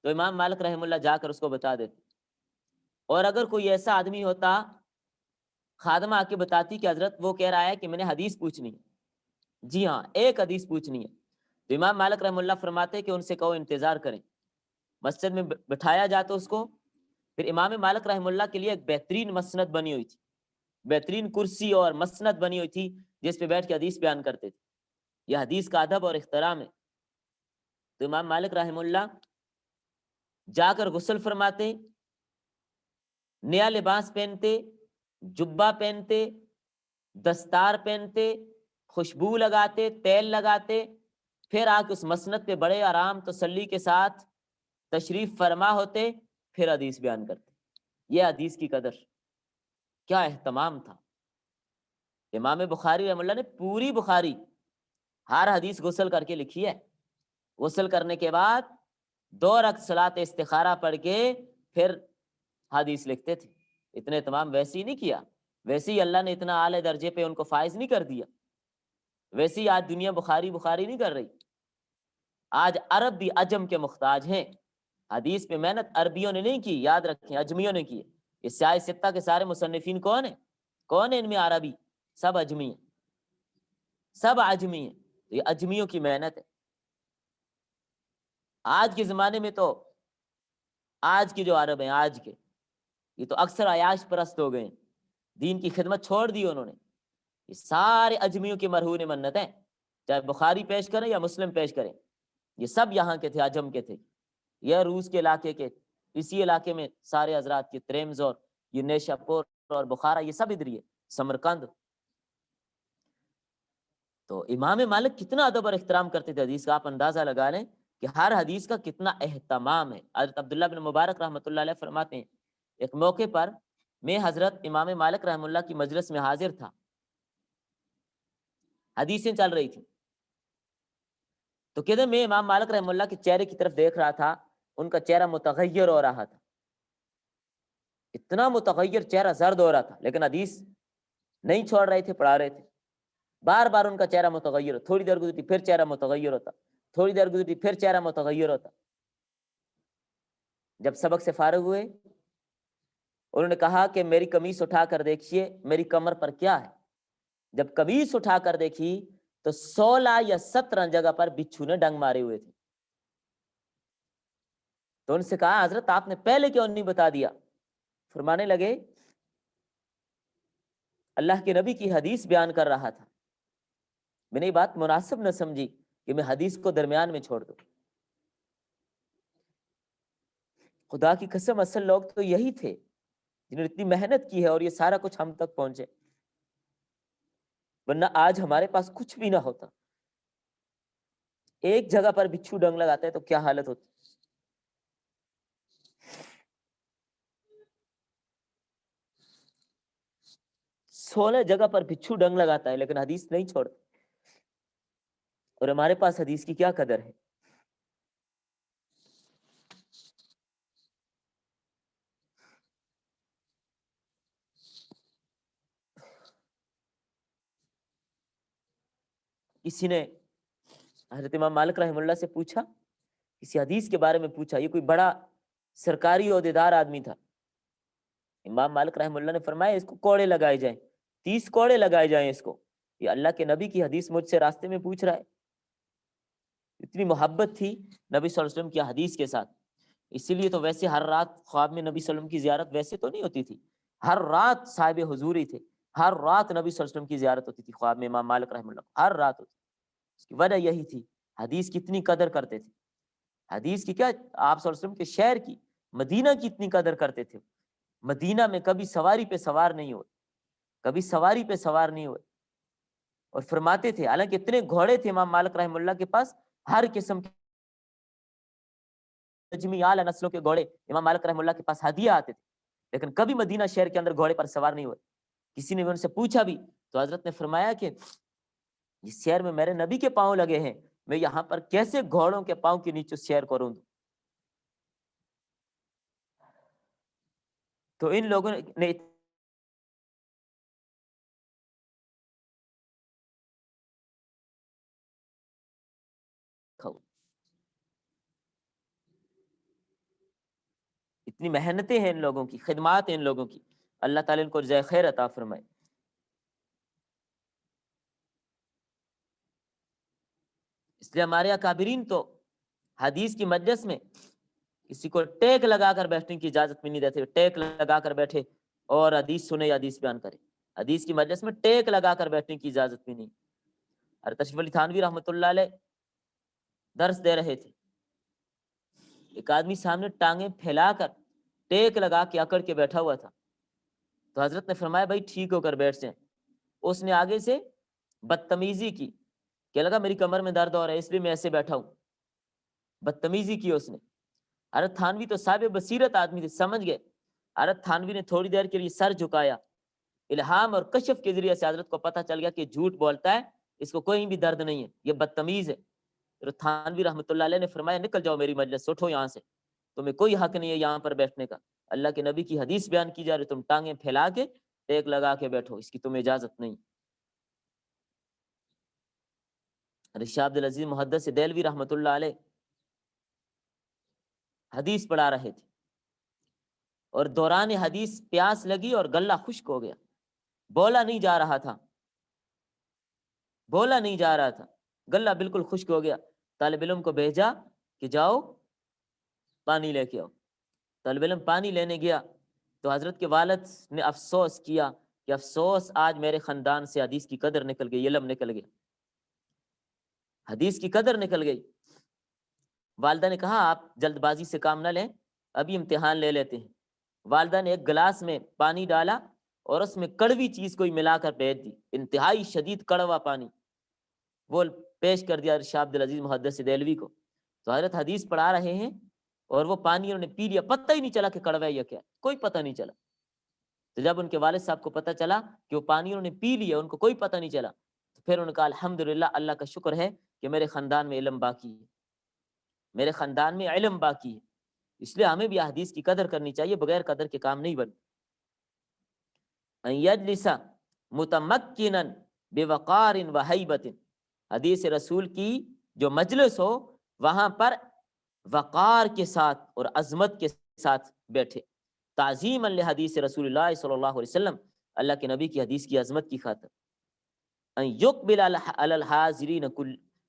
تو امام مالک رحمہ اللہ جا کر اس کو بتا دیتے۔ اور اگر کوئی ایسا آدمی ہوتا، خادمہ آ کے بتاتی کہ حضرت وہ کہہ رہا ہے کہ میں نے حدیث پوچھنی ہے، جی ہاں ایک حدیث پوچھنی ہے، تو امام مالک رحمہ اللہ فرماتے کہ ان سے کہو انتظار کریں۔ مسجد میں بٹھایا جاتا اس کو، پھر امام مالک رحمہ اللہ کے لیے ایک بہترین مسند بنی ہوئی تھی، بہترین کرسی اور مسند بنی ہوئی تھی جس پہ بیٹھ کے حدیث بیان کرتے تھے۔ یہ حدیث کا ادب اور احترام ہے۔ تو امام مالک رحمہ اللہ جا کر غسل فرماتے، نیا لباس پہنتے، جبہ پہنتے، دستار پہنتے، خوشبو لگاتے، تیل لگاتے، پھر آ کے اس مسند پہ بڑے آرام تسلی کے ساتھ تشریف فرما ہوتے، پھر حدیث بیان کرتے۔ یہ حدیث کی قدر، کیا اہتمام تھا۔ امام بخاری رحمہ اللہ نے پوری بخاری ہر حدیث غسل کر کے لکھی ہے۔ غسل کرنے کے بعد 2 رکعت صلاۃ استخارہ پڑھ کے پھر حدیث لکھتے تھے۔ اتنے اہتمام ویسے ہی نہیں کیا، ویسے ہی اللہ نے اتنا اعلی درجے پہ ان کو فائز نہیں کر دیا، ویسے ہی آج دنیا بخاری بخاری نہیں کر رہی۔ آج عرب بھی عجم کے محتاج ہیں۔ حدیث پہ محنت عربیوں نے نہیں کی، یاد رکھیں اجمیوں نے کی ہے۔ یہ سیاہ ستہ کے سارے مصنفین کون ہیں؟ کون ہیں ان میں عربی؟ سب اجمی ہیں، سب اجمی ہیں۔ تو یہ اجمیوں کی محنت ہے۔ آج کے زمانے میں تو آج کے جو عرب ہیں آج کے، یہ تو اکثر عیاش پرست ہو گئے ہیں، دین کی خدمت چھوڑ دی انہوں نے۔ یہ سارے اجمیوں کی مرہون منت ہیں، چاہے بخاری پیش کریں یا مسلم پیش کریں، یہ سب یہاں کے تھے، عجم کے تھے۔ یہ روس کے علاقے کے، اسی علاقے میں سارے حضرات کے تریمز اور یہ نیشا پور اور بخارا، یہ سب ادھر ہی ہے، سمرقند۔ تو امام مالک کتنا ادب اور احترام کرتے تھے حدیث کا، آپ اندازہ لگا لیں کہ ہر حدیث کا کتنا اہتمام ہے۔ حضرت عبداللہ بن مبارک رحمۃ اللہ علیہ فرماتے ہیں، ایک موقع پر میں حضرت امام مالک رحمہ اللہ کی مجلس میں حاضر تھا، حدیثیں چل رہی تھیں، تو کہتے میں امام مالک رحمہ اللہ کے چہرے کی طرف دیکھ رہا تھا، ان کا چہرہ متغیر ہو رہا تھا، اتنا متغیر چہرہ، زرد ہو رہا تھا، لیکن حدیث نہیں چھوڑ رہے تھے، پڑھا رہے تھے. بار بار ان کا چہرہ متغیر ہوتا، تھوڑی دیر گزرتی پھر چہرہ متغیر ہوتا، تھوڑی دیر گزرتی پھر چہرہ متغیر ہوتا. جب سبق سے فارغ ہوئے انہوں نے کہا کہ میری قمیص اٹھا کر دیکھیے میری کمر پر کیا ہے. جب قمیص اٹھا کر دیکھی تو 16 یا 17 جگہ پر بچھو نے ڈنگ مارے ہوئے تھے. تو ان سے کہا حضرت آپ نے پہلے کیوں نہیں بتا دیا؟ فرمانے لگے اللہ کے نبی کی حدیث بیان کر رہا تھا، میں نے یہ بات مناسب نہ سمجھی کہ میں حدیث کو درمیان میں چھوڑ دوں. خدا کی قسم اصل لوگ تو یہی تھے جنہوں نے اتنی محنت کی ہے اور یہ سارا کچھ ہم تک پہنچے، ورنہ آج ہمارے پاس کچھ بھی نہ ہوتا. ایک جگہ پر بچھو ڈنگ لگاتا ہے تو کیا حالت ہوتی. 16 جگہ پر بچھو ڈنگ لگاتا ہے لیکن حدیث نہیں چھوڑتا. اور ہمارے پاس حدیث کی کیا قدر ہے. کسی نے حضرت امام مالک رحمہ اللہ سے پوچھا، کسی حدیث کے بارے میں پوچھا، یہ کوئی بڑا سرکاری عہدیدار آدمی تھا. امام مالک رحمہ اللہ نے فرمایا اس کو کوڑے لگائے جائیں، 30 کوڑے لگائے جائیں اس کو، یہ اللہ کے نبی کی حدیث مجھ سے راستے میں پوچھ رہا ہے. اتنی محبت تھی نبی صلی اللہ علیہ وسلم کی حدیث کے ساتھ. اسی لیے تو ویسے ہر رات خواب میں نبی صلی اللہ علیہ وسلم کی زیارت ویسے تو نہیں ہوتی تھی، ہر رات صاحب حضوری تھے، ہر رات نبی صلی اللہ علیہ وسلم کی زیارت ہوتی تھی خواب میں امام مالک رحمہ اللہ، ہر رات ہوتی. اس کی وجہ یہی تھی حدیث کی اتنی قدر کرتے تھے. حدیث کی کیا، آپ صلی اللہ علیہ وسلم کے شہر کی، مدینہ کی اتنی قدر کرتے تھے. مدینہ میں کبھی سواری پہ سوار نہیں ہوئے، کبھی سواری پہ سوار نہیں ہوئے. اور فرماتے تھے حالانکہ اتنے گھوڑے تھے امام مالک رحمہ اللہ کے پاس، ہر قسم کے تجمی اعلیٰ نسلوں کے گھوڑے امام مالک رحمہ اللہ کے پاس ہدیہ آتے تھے، لیکن کبھی مدینہ شہر کے اندر گھوڑے پر سوار نہیں ہوئے. کسی نے ان سے پوچھا بھی تو حضرت نے فرمایا کہ اس شہر میں میرے نبی کے پاؤں لگے ہیں، میں یہاں پر کیسے گھوڑوں کے پاؤں کے نیچے شہر کروں دوں. تو ان لوگوں نے اتنی محنتیں ہیں ان لوگوں کی، خدمات ہیں ان لوگوں کی، اللہ تعالیٰ ان کو جزائے خیر عطا فرمائے. اس لیے ہمارے اکابرین تو حدیث کی مجلس میں کسی کو ٹیک لگا کر بیٹھنے کی اجازت بھی نہیں دیتے. ٹیک لگا کر بیٹھے اور حدیث سنے یا حدیث بیان کرے، حدیث کی مجلس میں ٹیک لگا کر بیٹھنے کی اجازت بھی نہیں. اور تشریف علی تھانوی رحمۃ اللہ علیہ درس دے رہے تھے، ایک آدمی سامنے ٹانگیں پھیلا کر ٹیک لگا کے اکڑ کے بیٹھا ہوا تھا. تو حضرت نے فرمایا بھائی ٹھیک ہو کر بیٹھ جائیں. اس نے آگے سے بدتمیزی کی، کہ لگا میری کمر میں درد ہو رہا ہے اس لیے میں ایسے بیٹھا ہوں، بدتمیزی کی اس نے. حضرت تھانوی تو صاحب بصیرت آدمی تھے، سمجھ گئے. حضرت تھانوی نے تھوڑی دیر کے لیے سر جھکایا، الہام اور کشف کے ذریعے سے حضرت کو پتہ چل گیا کہ جھوٹ بولتا ہے، اس کو کوئی بھی درد نہیں ہے، یہ بدتمیز ہے. حضرت تھانوی رحمۃ اللہ علیہ نے فرمایا نکل جاؤ میری مجلس سے، اٹھو یہاں سے، تمہیں کوئی حق نہیں ہے یہاں پر بیٹھنے کا. اللہ کے نبی کی حدیث بیان کی جا رہی، تم ٹانگیں پھیلا کے ٹیک لگا کے بیٹھو، اس کی تمہیں اجازت نہیں. شاہ عبد العزیز محدث دہلوی رحمۃ اللہ علیہ حدیث پڑھا رہے تھے اور دوران حدیث پیاس لگی اور گلہ خشک ہو گیا، بولا نہیں جا رہا تھا، بولا نہیں جا رہا تھا، گلہ بالکل خشک ہو گیا. طالب علم کو بھیجا کہ جاؤ پانی لے کے آؤ. طالب علم پانی لینے گیا تو حضرت کے والد نے افسوس کیا کہ افسوس آج میرے خاندان سے حدیث کی قدر نکل گئی، علم نکل گیا، حدیث کی قدر نکل گئی. والدہ نے کہا آپ جلد بازی سے کام نہ لیں، ابھی امتحان لے لیتے ہیں. والدہ نے ایک گلاس میں پانی ڈالا اور اس میں کڑوی چیز کوئی ملا کر بھیج دی، انتہائی شدید کڑوا پانی، وہ پیش کر دیا شاہ عبد العزیز محدث دہلوی کو. تو حضرت حدیث پڑھا رہے ہیں اور وہ پانی انہوں نے پی لیا، پتہ ہی نہیں چلا کہ کڑوا ہے یا کیا، کوئی پتہ نہیں چلا. تو جب ان کے والد صاحب کو پتہ چلا کہ وہ پانی انہوں نے پی لیا، ان کو کوئی پتہ نہیں چلا، تو پھر انہوں نے کہا الحمدللہ، اللہ کا شکر ہے کہ میرے خاندان میں علم باقی ہے، میرے خاندان میں علم باقی ہے. اس لیے ہمیں بھی حدیث کی قدر کرنی چاہیے، بغیر قدر کے کام نہیں بن. یجلس متمکنن بوقار و ہیبت، حدیث رسول کی جو مجلس ہو وہاں پر وقار کے ساتھ اور عظمت کے ساتھ بیٹھے، تعظیما لحدیث رسول اللہ صلی اللہ علیہ وسلم، اللہ کے نبی کی حدیث کی عظمت کی خاطر، ان یقبل علی الحاضرین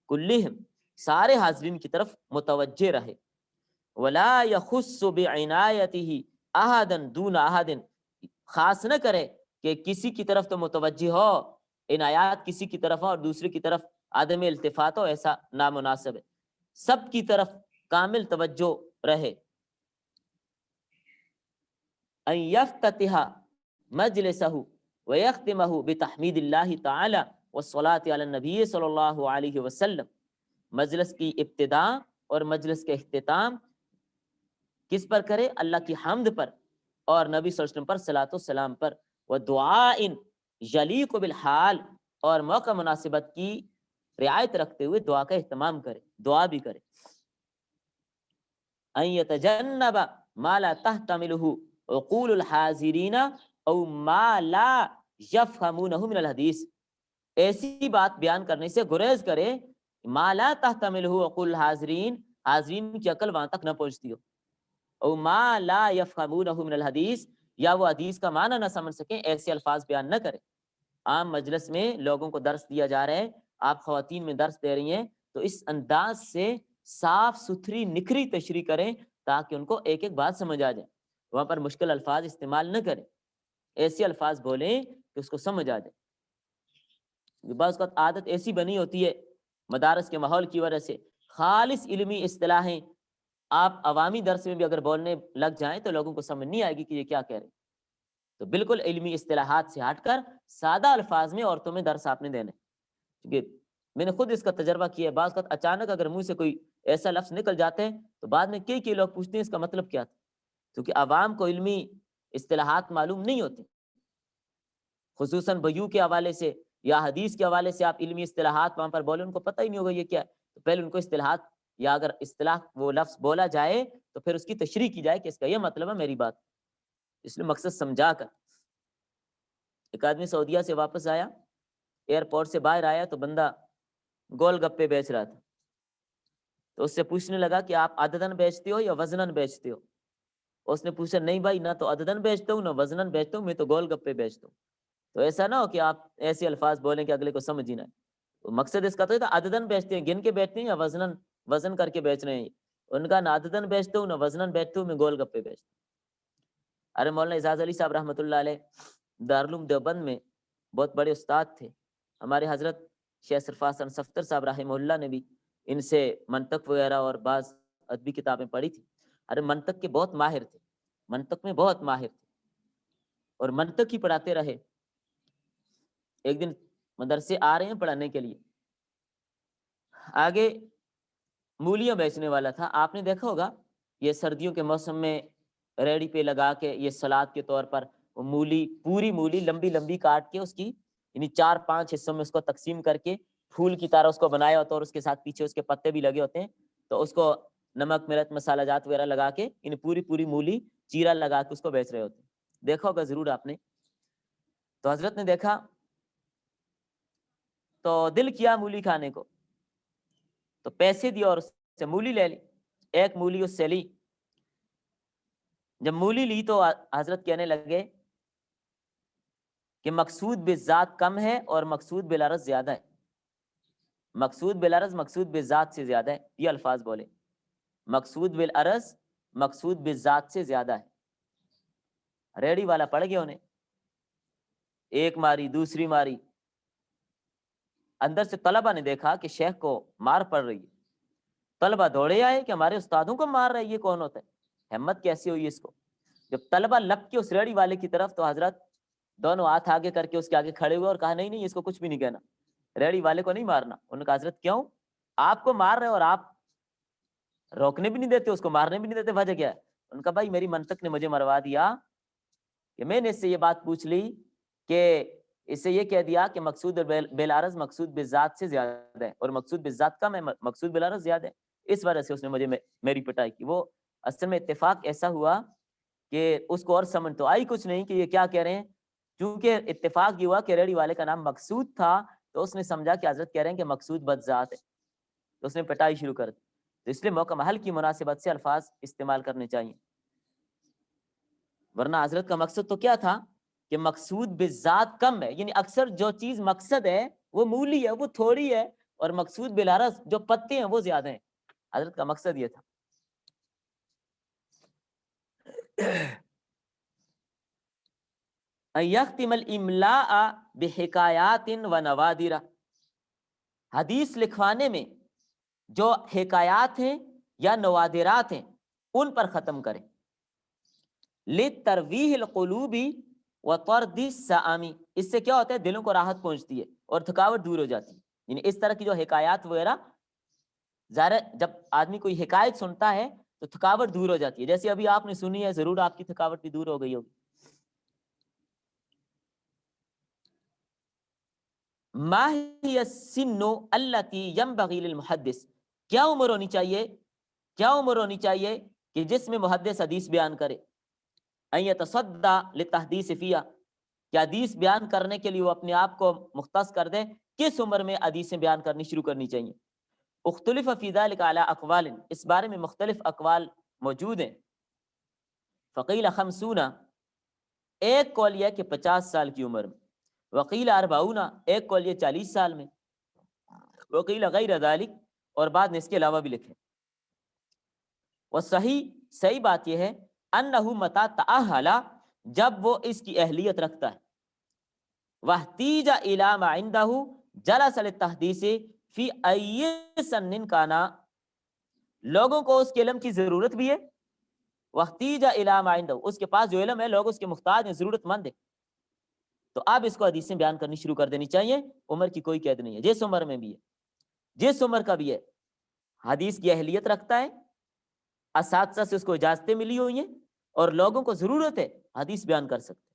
کلہم، سارے حاضرین کی طرف متوجہ رہے، ولا یخص بعنایتہ احدا دون احد، خاص نہ کرے کہ کسی کی طرف تو متوجہ ہو، عنایات کسی کی طرف ہو اور دوسرے کی طرف عدم التفات ہو، ایسا نامناسب ہے، سب کی طرف کامل توجہ رہے۔ ان یفتتح مجلسہ ویختمہ بتحمید اللہ تعالی والصلاة علی النبی صلی اللہ علیہ وسلم، مجلس کی ابتدا اور مجلس کے اختتام کس پر کرے؟ اللہ کی حمد پر اور نبی صلی اللہ علیہ وسلم پر صلاۃ والسلام پر، ودعاء یلیق بالحال، اور موقع مناسبت کی رعایت رکھتے ہوئے دعا کا اہتمام کرے، دعا بھی کرے۔ ان یتجنب ما لا تحتملہ عقول الحاضرین او ما لا یفہمونہ من الحدیث، ایسی بات بیان کرنے سے گریز کرے ما لا تحتملہ عقول الحاضرین، حاضرین کی عقل وہاں تک نہ پہنچتی ہو، او ما لا یفہمونہ من الحدیث، یا وہ حدیث کا معنی نہ سمجھ سکیں، ایسے الفاظ بیان نہ کرے۔ عام مجلس میں لوگوں کو درس دیا جا رہا ہے، آپ خواتین میں درس دے رہی ہیں، تو اس انداز سے صاف ستھری نکھری تشریح کریں تاکہ ان کو ایک ایک بات سمجھ آ جائے، وہاں پر مشکل الفاظ استعمال نہ کریں، ایسے الفاظ بولیں کہ اس کو سمجھ آ جائے۔ بعض اوقات عادت ایسی بنی ہوتی ہے مدارس کے ماحول کی وجہ سے، خالص علمی اصطلاحیں آپ عوامی درس میں بھی اگر بولنے لگ جائیں تو لوگوں کو سمجھ نہیں آئے گی کہ یہ کیا کہہ رہے ہیں، تو بالکل علمی اصطلاحات سے ہٹ کر سادہ الفاظ میں عورتوں میں درس آپ نے دینے، کیونکہ میں نے خود اس کا تجربہ کیا ہے، بعض وقت اچانک اگر منہ سے کوئی ایسا لفظ نکل جاتے ہیں تو بعد میں کئی لوگ پوچھتے ہیں اس کا مطلب کیا تھا، کیونکہ عوام کو علمی اصطلاحات معلوم نہیں ہوتی، خصوصاً بیوع کے حوالے سے یا حدیث کے حوالے سے آپ علمی اصطلاحات وہاں پر بولے، ان کو پتہ ہی نہیں ہوگا یہ کیا ہے، تو پہلے ان کو اصطلاحات، یا اگر اصطلاح وہ لفظ بولا جائے تو پھر اس کی تشریح کی جائے کہ اس کا یہ مطلب ہے میری بات، اس لیے مقصد سمجھا کر۔ ایک آدمی سعودیہ سے واپس آیا، ایئرپورٹ سے باہر آیا تو بندہ گول گپے بیچ رہا تھا، تو اس سے پوچھنے لگا کہ آپ عددن بیچتے ہو یا وزنن بیچتے ہو؟ اس نے پوچھا نہیں بھائی، نہ تو عددن بیچتا ہوں نہ وزنن بیچتا ہوں، میں تو گول گپے بیچتا ہوں۔ تو ایسا نہ ہو کہ آپ ایسے الفاظ بولیں کہ اگلے کو سمجھ ہی نہ آئے، تو مقصد اس کا تو عددن بیچتے ہیں، گن کے بیچتے ہیں یا وزن کر کے بیچ رہے ہیں؟ ان کا نہ عددن بیچتا ہوں نہ وزنن بیچتا ہوں، میں گول گپے بیچتا ہوں۔ ارے مولانا اعجاز علی صاحب رحمۃ اللہ علیہ دارالعلوم دیوبند میں بہت بڑے استاد تھے، ہمارے حضرت شیخ سرفراز حسن صفتر صاحب رحمہ اللہ نے بھی ان سے منطق وغیرہ اور بعض ادبی کتابیں پڑھی تھی۔ ارے منطق کے بہت ماہر تھے، منطق میں بہت ماہر تھے اور منطق ہی پڑھاتے رہے۔ ایک دن مدرسے آ رہے ہیں پڑھانے کے لیے، آگے مولیاں بیچنے والا تھا، آپ نے دیکھا ہوگا یہ سردیوں کے موسم میں ریڑی پہ لگا کے یہ سلاد کے طور پر وہ مولی، پوری مولی لمبی لمبی کاٹ کے اس کی یعنی 4-5 حصوں میں اس کو تقسیم کر کے پھول کی طرح اس کو بنایا ہوتا ہے، اور اس کے ساتھ پیچھے اس کے پتے بھی لگے ہوتے ہیں، تو اس کو نمک مرچ مسالہ جات وغیرہ لگا کے یعنی پوری مولی چیرا لگا کے اس کو بیچ رہے ہوتے ہیں، دیکھا ہوگا ضرور آپ نے۔ تو حضرت نے دیکھا تو دل کیا مولی کھانے کو، تو پیسے دیے اور اس سے مولی لے لی، ایک مولی اس سے لی۔ جب مولی لی تو حضرت کہنے لگے کہ مقصود بالذات کم ہے اور مقصود بالعرض زیادہ ہے، مقصود بالعرض مقصود بالذات سے زیادہ ہے، یہ الفاظ بولے، مقصود بالعرض مقصود بالذات سے زیادہ ہے۔ ریڑی والا پڑ گیا انہیں، ایک ماری دوسری ماری، اندر سے طلبہ نے دیکھا کہ شیخ کو مار پڑ رہی ہے، طلبہ دوڑے آئے کہ ہمارے استادوں کو مار رہا ہے، یہ کون ہوتا ہے، ہمت کیسی ہوئی اس کو۔ جب طلبہ لپ کے اس ریڑی والے کی طرف تو حضرت دونوں ہاتھ آگے کر کے اس کے آگے کھڑے ہوئے اور کہا نہیں اس کو کچھ بھی نہیں کہنا، ریڑی والے کو نہیں مارنا۔ انہوں نے کہا حضرت کیوں؟ آپ کو مار رہے اور آپ روکنے بھی نہیں دیتے، اس کو مارنے بھی نہیں دیتے، وجہ کیا ہے؟ ان کا بھائی میری منطق نے مجھے مروا دیا کہ میں نے اس سے یہ بات پوچھ لی کہ اس سے یہ کہہ دیا کہ مقصود بالعرض مقصود بالذات سے زیادہ ہے اور مقصود بالذات کم ہے، مقصود بالعرض زیادہ ہے، اس وجہ سے اس نے مجھے میری پٹائی کی۔ وہ اصل میں اتفاق ایسا ہوا کہ اس کو اور سمجھ تو آئی کچھ نہیں کہ یہ کیا کہہ رہے ہیں چونکہ اتفاق یہ ہوا کہ ریڑھی والے کا نام مقصود تھا تو اس نے سمجھا کہ حضرت کہہ رہے ہیں کہ مقصود بد ذات ہے، تو اس نے پٹائی شروع کر دی. تو اس لیے موقع محل کی مناسبت سے الفاظ استعمال کرنے چاہیے، ورنہ حضرت کا مقصد تو کیا تھا کہ مقصود بذات کم ہے، یعنی اکثر جو چیز مقصد ہے وہ مولی ہے، وہ تھوڑی ہے، اور مقصود بالعرض جو پتے ہیں وہ زیادہ ہیں. حضرت کا مقصد یہ تھا. یختم الاملاء بحکایات و نوادر، حدیث لکھوانے میں جو حکایات ہیں یا نوادرات ہیں ان پر ختم کریں. لترویح القلوب و طرد السآم، اس سے کیا ہوتا ہے دلوں کو راحت پہنچتی ہے اور تھکاوٹ دور ہو جاتی ہے. یعنی اس طرح کی جو حکایات وغیرہ، ظاہر ہے جب آدمی کوئی حکایت سنتا ہے تو تھکاوٹ دور ہو جاتی ہے، جیسے ابھی آپ نے سنی ہے ضرور آپ کی تھکاوٹ بھی دور ہو گئی ہوگی. ما ہی السن التی ینبغی للمحدث، کیا عمر ہونی چاہیے، کیا عمر ہونی چاہیے کہ جس میں محدث حدیث بیان کرے. ان یتصدی للتحدیث فیہا، کہ حدیث بیان کرنے کے لیے وہ اپنے آپ کو مختص کر دے. کس عمر میں حدیثیں بیان کرنی شروع کرنی چاہیے. اختلف فی ذلک علی اقوال، اس بارے میں مختلف اقوال موجود ہیں. فقیل 50، ایک قول یہ کہ 50 سال کی عمر میں. وقیل 40، ایک قول یہ 40 سال میں. وقیل غیر ذلک، اور بعد نے اس کے علاوہ بھی لکھے. صحیح بات یہ ہے انہ متی تأہل، جب وہ اس کی اہلیت رکھتا ہے. واحتیج الی ما عندہ جلس للتحدیث فی ای سن کانا، لوگوں کو اس کے علم کی ضرورت بھی ہے. واحتیج الی ما عندہ، اس کے پاس جو علم ہے لوگ اس کے محتاج ہیں، ضرورت مند ہے. تو اب اس کو حدیثیں بیان کرنی شروع کر دینی چاہیے. عمر کی کوئی قید نہیں ہے، جس عمر میں بھی ہے، جس عمر کا بھی ہے، حدیث کی اہلیت رکھتا ہے، اساتذہ سے اس کو اجازتیں ملی ہوئی ہیں اور لوگوں کو ضرورت ہے، حدیث بیان کر سکتے.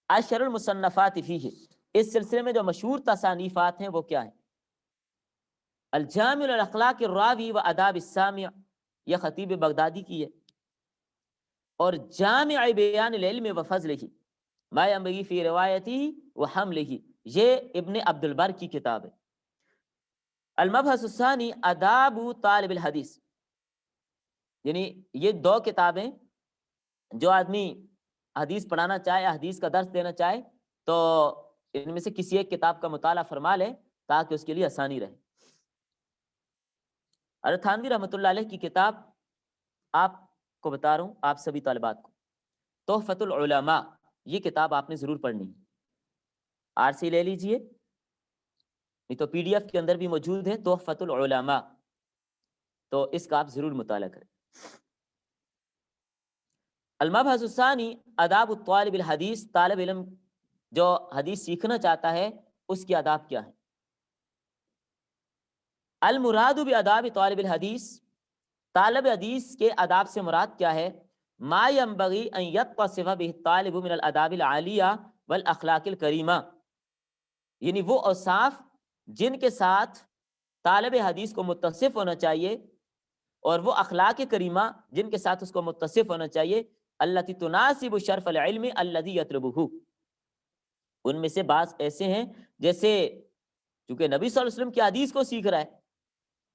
اشہر المصنفات فیہ، اس سلسلے میں جو مشہور تصانیفات ہیں وہ کیا ہیں. الجامع الاخلاق الراوی و آداب السامع، یہ خطیب بغدادی کی ہے. اور جامع بیان العلم و فضلہ ما ينبغی فی روایتہ و حملہ، یہ ابن عبد البر کی کتاب ہے. المبحث الثانی آداب طالب الحدیث، یعنی یہ دو کتابیں جو آدمی حدیث پڑھانا چاہے، حدیث کا درس دینا چاہے تو ان میں سے کسی ایک کتاب کا مطالعہ فرما لے تاکہ اس کے لیے آسانی رہے. تھانوی رحمۃ اللہ علیہ کی کتاب آپ کو بتا رہا ہوں، آپ سبھی طالبات کو، تحفۃ العلماء، یہ کتاب آپ نے ضرور پڑھنی ہے. RC لے لیجئے، نہیں تو PDF کے اندر بھی موجود ہے تحفۃ العلماء، تو اس کا آپ ضرور مطالعہ کریں. المبحث الثانی آداب الطالب الحدیث، طالب علم جو حدیث سیکھنا چاہتا ہے اس کی آداب کیا ہے. المراد بآداب طالب الحدیث، طالب حدیث کے آداب سے مراد کیا ہے. ما ينبغي ان يتصف به الطالب من الآداب العالیہ والاخلاق الکریمہ، یعنی وہ اوصاف جن کے ساتھ طالب حدیث کو متصف ہونا چاہیے اور وہ اخلاق کریمہ جن کے ساتھ اس کو متصف ہونا چاہیے. التی تناسب شرف العلم الذی یطلبہ، ان میں سے بعض ایسے ہیں جیسے چونکہ نبی صلی اللہ علیہ وسلم کی حدیث کو سیکھ رہا ہے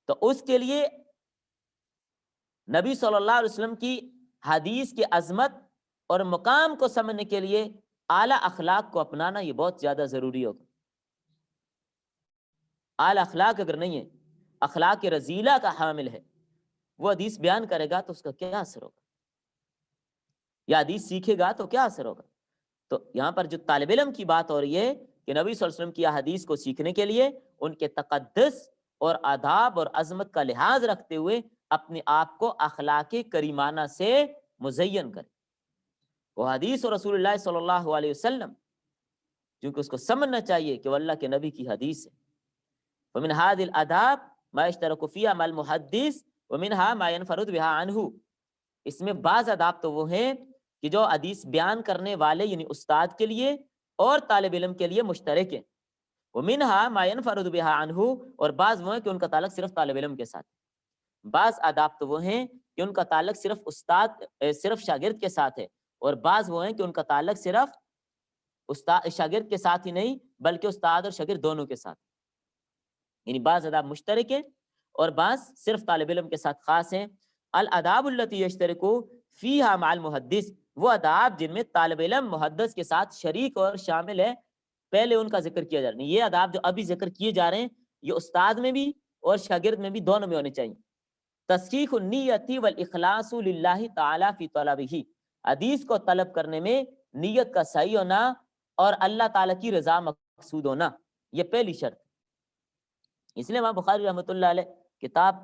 تو اس کے لیے نبی صلی اللہ علیہ وسلم کی حدیث کی عظمت اور مقام کو سمجھنے کے لیے اعلیٰ اخلاق کو اپنانا یہ بہت زیادہ ضروری ہوگا. اعلیٰ اخلاق اگر نہیں ہے، اخلاق رذیلہ کا حامل ہے، وہ حدیث بیان کرے گا تو اس کا کیا اثر ہوگا، یا حدیث سیکھے گا تو کیا اثر ہوگا. تو یہاں پر جو طالب علم کی بات ہو رہی ہے کہ نبی صلی اللہ علیہ وسلم کی حدیث کو سیکھنے کے لیے ان کے تقدس اور آداب اور عظمت کا لحاظ رکھتے ہوئے اپنے آپ کو اخلاق کریمانہ سے مزین کرے. وہ حدیث اور رسول اللہ صلی اللہ علیہ وسلم کیونکہ اس کو سمجھنا چاہیے کہ وہ اللہ کے نبی کی حدیث ہے. ومن هذه الآداب ما يشترك فيها مع المحدث ومنها ما ينفرد بها عنه، اس میں بعض آداب تو وہ ہیں کہ جو حدیث بیان کرنے والے یعنی استاد کے لیے اور طالب علم کے لیے مشترک ہیں. ومنها ما ينفرد بها عنه، اور بعض وہ ہیں کہ ان کا تعلق صرف طالب علم کے ساتھ. بعض آداب تو وہ ہیں کہ ان کا تعلق صرف استاد صرف شاگرد کے ساتھ ہے اور بعض وہ ہیں کہ ان کا تعلق صرف استاد شاگرد کے ساتھ ہی نہیں بلکہ استاد اور شاگرد دونوں کے ساتھ، یعنی بعض آداب مشترک ہیں اور بعض صرف طالب علم کے ساتھ خاص ہیں۔ الاداب التی یشترک فیہا مع المحدث، وہ آداب جن میں طالب علم محدث کے ساتھ شریک اور شامل ہے، پہلے ان کا ذکر کیا جا رہا ہے۔ یہ آداب جو ابھی ذکر کیے جا رہے ہیں یہ استاد میں بھی اور شاگرد میں بھی، دونوں میں ہونے چاہیے۔ تصحیح النیت والاخلاص للہ تعالی فی طلبہ، حدیث کو طلب کرنے میں نیت کا صحیح ہونا اور اللہ تعالیٰ کی رضا مقصود ہونا، یہ پہلی شرط۔ اس لیے امام بخاری رحمۃ اللہ علیہ کتاب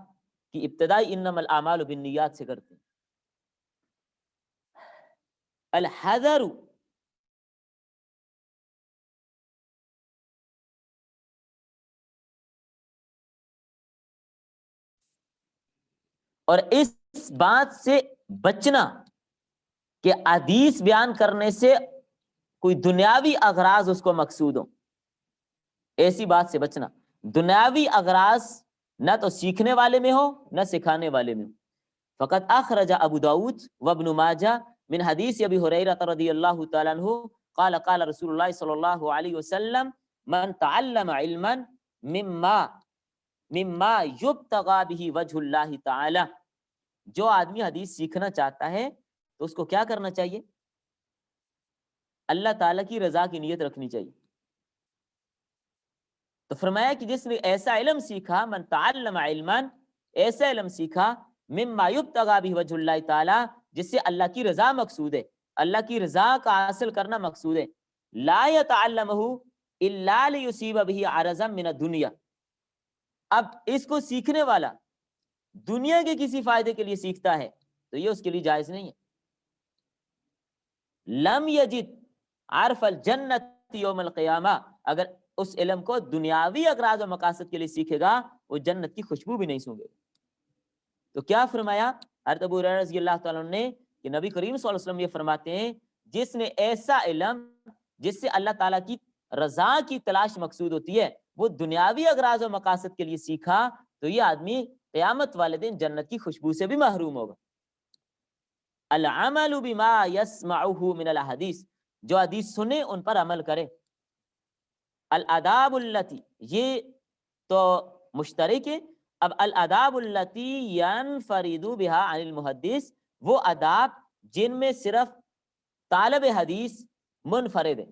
کی ابتدائی انما الاعمال بالنیات سے کرتے ہیں۔ الحذر، اور اس بات سے بچنا کہ حدیث بیان کرنے سے کوئی دنیاوی اغراض اس کو مقصود ہو، ایسی بات سے بچنا۔ دنیاوی اغراض نہ تو سیکھنے والے میں ہو نہ سکھانے والے میں ہو۔ فقط اخرج ابو داود وابن ماجہ من حدیث ابی ہریرہ رضی اللہ تعالی عنہ قال قال رسول اللہ صلی اللہ علیہ وسلم من تعلم علما مما یبتغى به وجہ اللہ تعالی، جو آدمی حدیث سیکھنا چاہتا ہے تو اس کو کیا کرنا چاہیے؟ اللہ تعالیٰ کی رضا کی نیت رکھنی چاہیے۔ تو فرمایا کہ جس نے ایسا علم سیکھا، من تعلم علما، ایسا علم سیکھا مما یبتغى به وجہ اللہ تعالی، جس سے اللہ کی رضا مقصود ہے، اللہ کی رضا کا حاصل کرنا مقصود ہے، لا يتعلمه الا ليصيب به عرضا من الدنيا، اب اس کو سیکھنے والا دنیا کے کسی فائدے کے لیے سیکھتا ہے تو یہ اس کے لیے جائز نہیں ہے۔ لم یجد عرف الجنت یوم القیامہ، اگر اس علم کو دنیاوی اغراض و مقاصد کے لیے سیکھے گا وہ جنت کی خوشبو بھی نہیں سونگے۔ تو کیا فرمایا حضرت ابو ہریرہ رضی اللہ تعالیٰ عنہ نے کہ نبی کریم صلی اللہ علیہ وسلم یہ فرماتے ہیں جس نے ایسا علم جس سے اللہ تعالیٰ کی رضا کی تلاش مقصود ہوتی ہے وہ دنیاوی اغراض و مقاصد کے لیے سیکھا تو یہ آدمی قیامت والے دن جنت کی خوشبو سے بھی محروم ہوگا۔ العمل بما يسمعه من الحدیث، جو حدیث سنے ان پر عمل کرے۔ الاداب التی، یہ تو مشترک ہے۔ اب الاداب التی ينفرد بها عن المحدث، وہ آداب جن میں صرف طالب حدیث منفرد ہے۔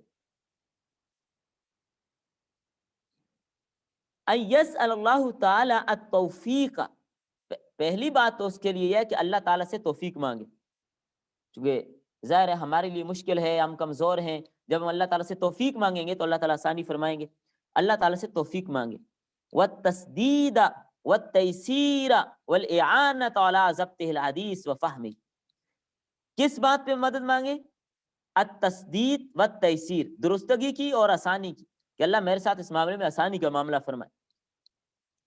ان يسأل اللہ تعالی التوفیق، پہلی بات تو اس کے لیے ہے کہ اللہ تعالیٰ سے توفیق مانگے، چونکہ ظاہر ہے ہمارے لیے مشکل ہے، ہم کمزور ہیں، جب ہم اللہ تعالیٰ سے توفیق مانگیں گے تو اللہ تعالیٰ آسانی فرمائیں گے۔ اللہ تعالیٰ سے توفیق مانگے۔ والتسدید والتیسیر والاعانۃ علی ضبط الحدیث وفہمہ، کس بات پہ مدد مانگے؟ التسدید والتیسیر، درستگی کی اور آسانی کی، کہ اللہ میرے ساتھ اس معاملے میں آسانی کا معاملہ فرمائے۔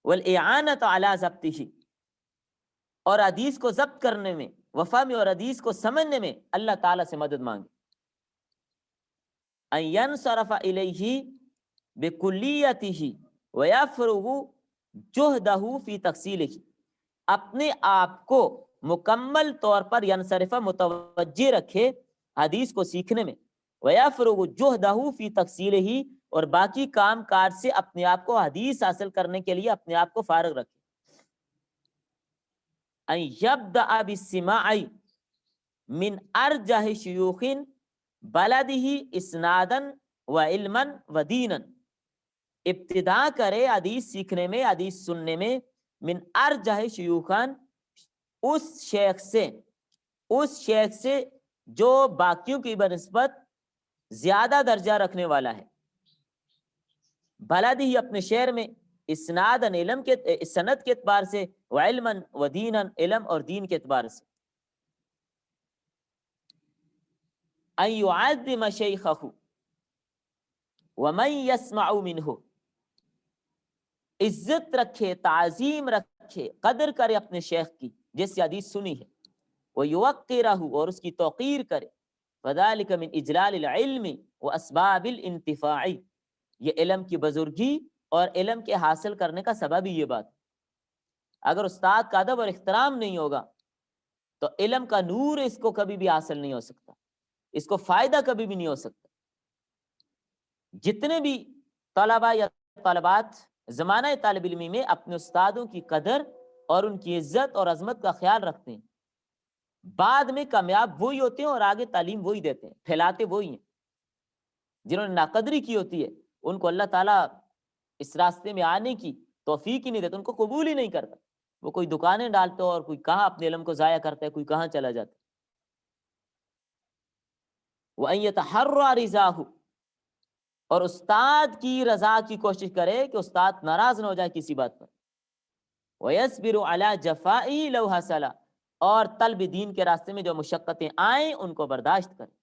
والاعانۃ علی ضبطہ، اور حدیث کو ضبط کرنے میں، وفہم اور حدیث کو سمجھنے میں اللہ تعالیٰ سے مدد مانگے۔ ان ینصرف الیہ بکلیتہ ویفرغ جہدہ فی تحصیلہ، اپنے آپ کو مکمل طور پر ینصرف متوجہ رکھے حدیث کو سیکھنے میں، ویفرغ جہدہ فی تحصیلہ، اور باقی کام کاج سے اپنے آپ کو حدیث حاصل کرنے کے لیے اپنے آپ کو فارغ رکھے۔ ان یبدأ بالسماع من ارجح شیوخ بلدہ اسنادا و علما و دینا، ابتدا کرے حدیث سیکھنے میں، حدیث سننے میں، من ارجح شیوخان، اس شیخ سے جو باقیوں کی بنسبت زیادہ درجہ رکھنے والا ہے، بلدہ اپنے شہر میں، اسنادا علم کے سند کے اعتبار سے، و علما و دینا علم اور دین کے اعتبار سے۔ ان یعظم شیخہ ومن یسمع منہ، عزت رکھے، تعظیم رکھے، قدر کرے اپنے شیخ کی جس سے حدیث سنی ہے، ویوقرہ، اور اس کی توقیر کرے، فذلک من اجلال العلم واسباب الانتفاع، یہ علم کی بزرگی اور علم کے حاصل کرنے کا سبب ہی یہ بات۔ اگر استاد کا ادب اور احترام نہیں ہوگا تو علم کا نور اس کو کبھی بھی حاصل نہیں ہو سکتا۔ اس کو فائدہ کبھی بھی نہیں ہو سکتا۔ جتنے بھی طلباء یا طالبات زمانہ طالب علمی میں اپنے استادوں کی قدر اور ان کی عزت اور عظمت کا خیال رکھتے ہیں، بعد میں کامیاب وہی ہوتے ہیں اور آگے تعلیم وہی دیتے ہیں، پھیلاتے وہی ہیں۔ جنہوں نے ناقدری کی ہوتی ہے ان کو اللہ تعالیٰ اس راستے میں آنے کی توفیق ہی نہیں دیتا، ان کو قبول ہی نہیں کرتا۔ وہ کوئی دکانیں ڈالتے اور کوئی کہاں اپنے علم کو ضائع کرتا ہے، کوئی کہاں چلا جاتا ہے۔ وَأَن يَتَحَرَّى رِضَاهُ، اور استاد کی رضا کی کوشش کرے کہ استاد ناراض نہ ہو جائے کسی بات پر۔ وَيَصْبِرُ عَلَى جَفَائِهِ لَوْ حَصَلَ، اور طلب دین کے راستے میں جو مشقتیں آئیں ان کو برداشت کرے۔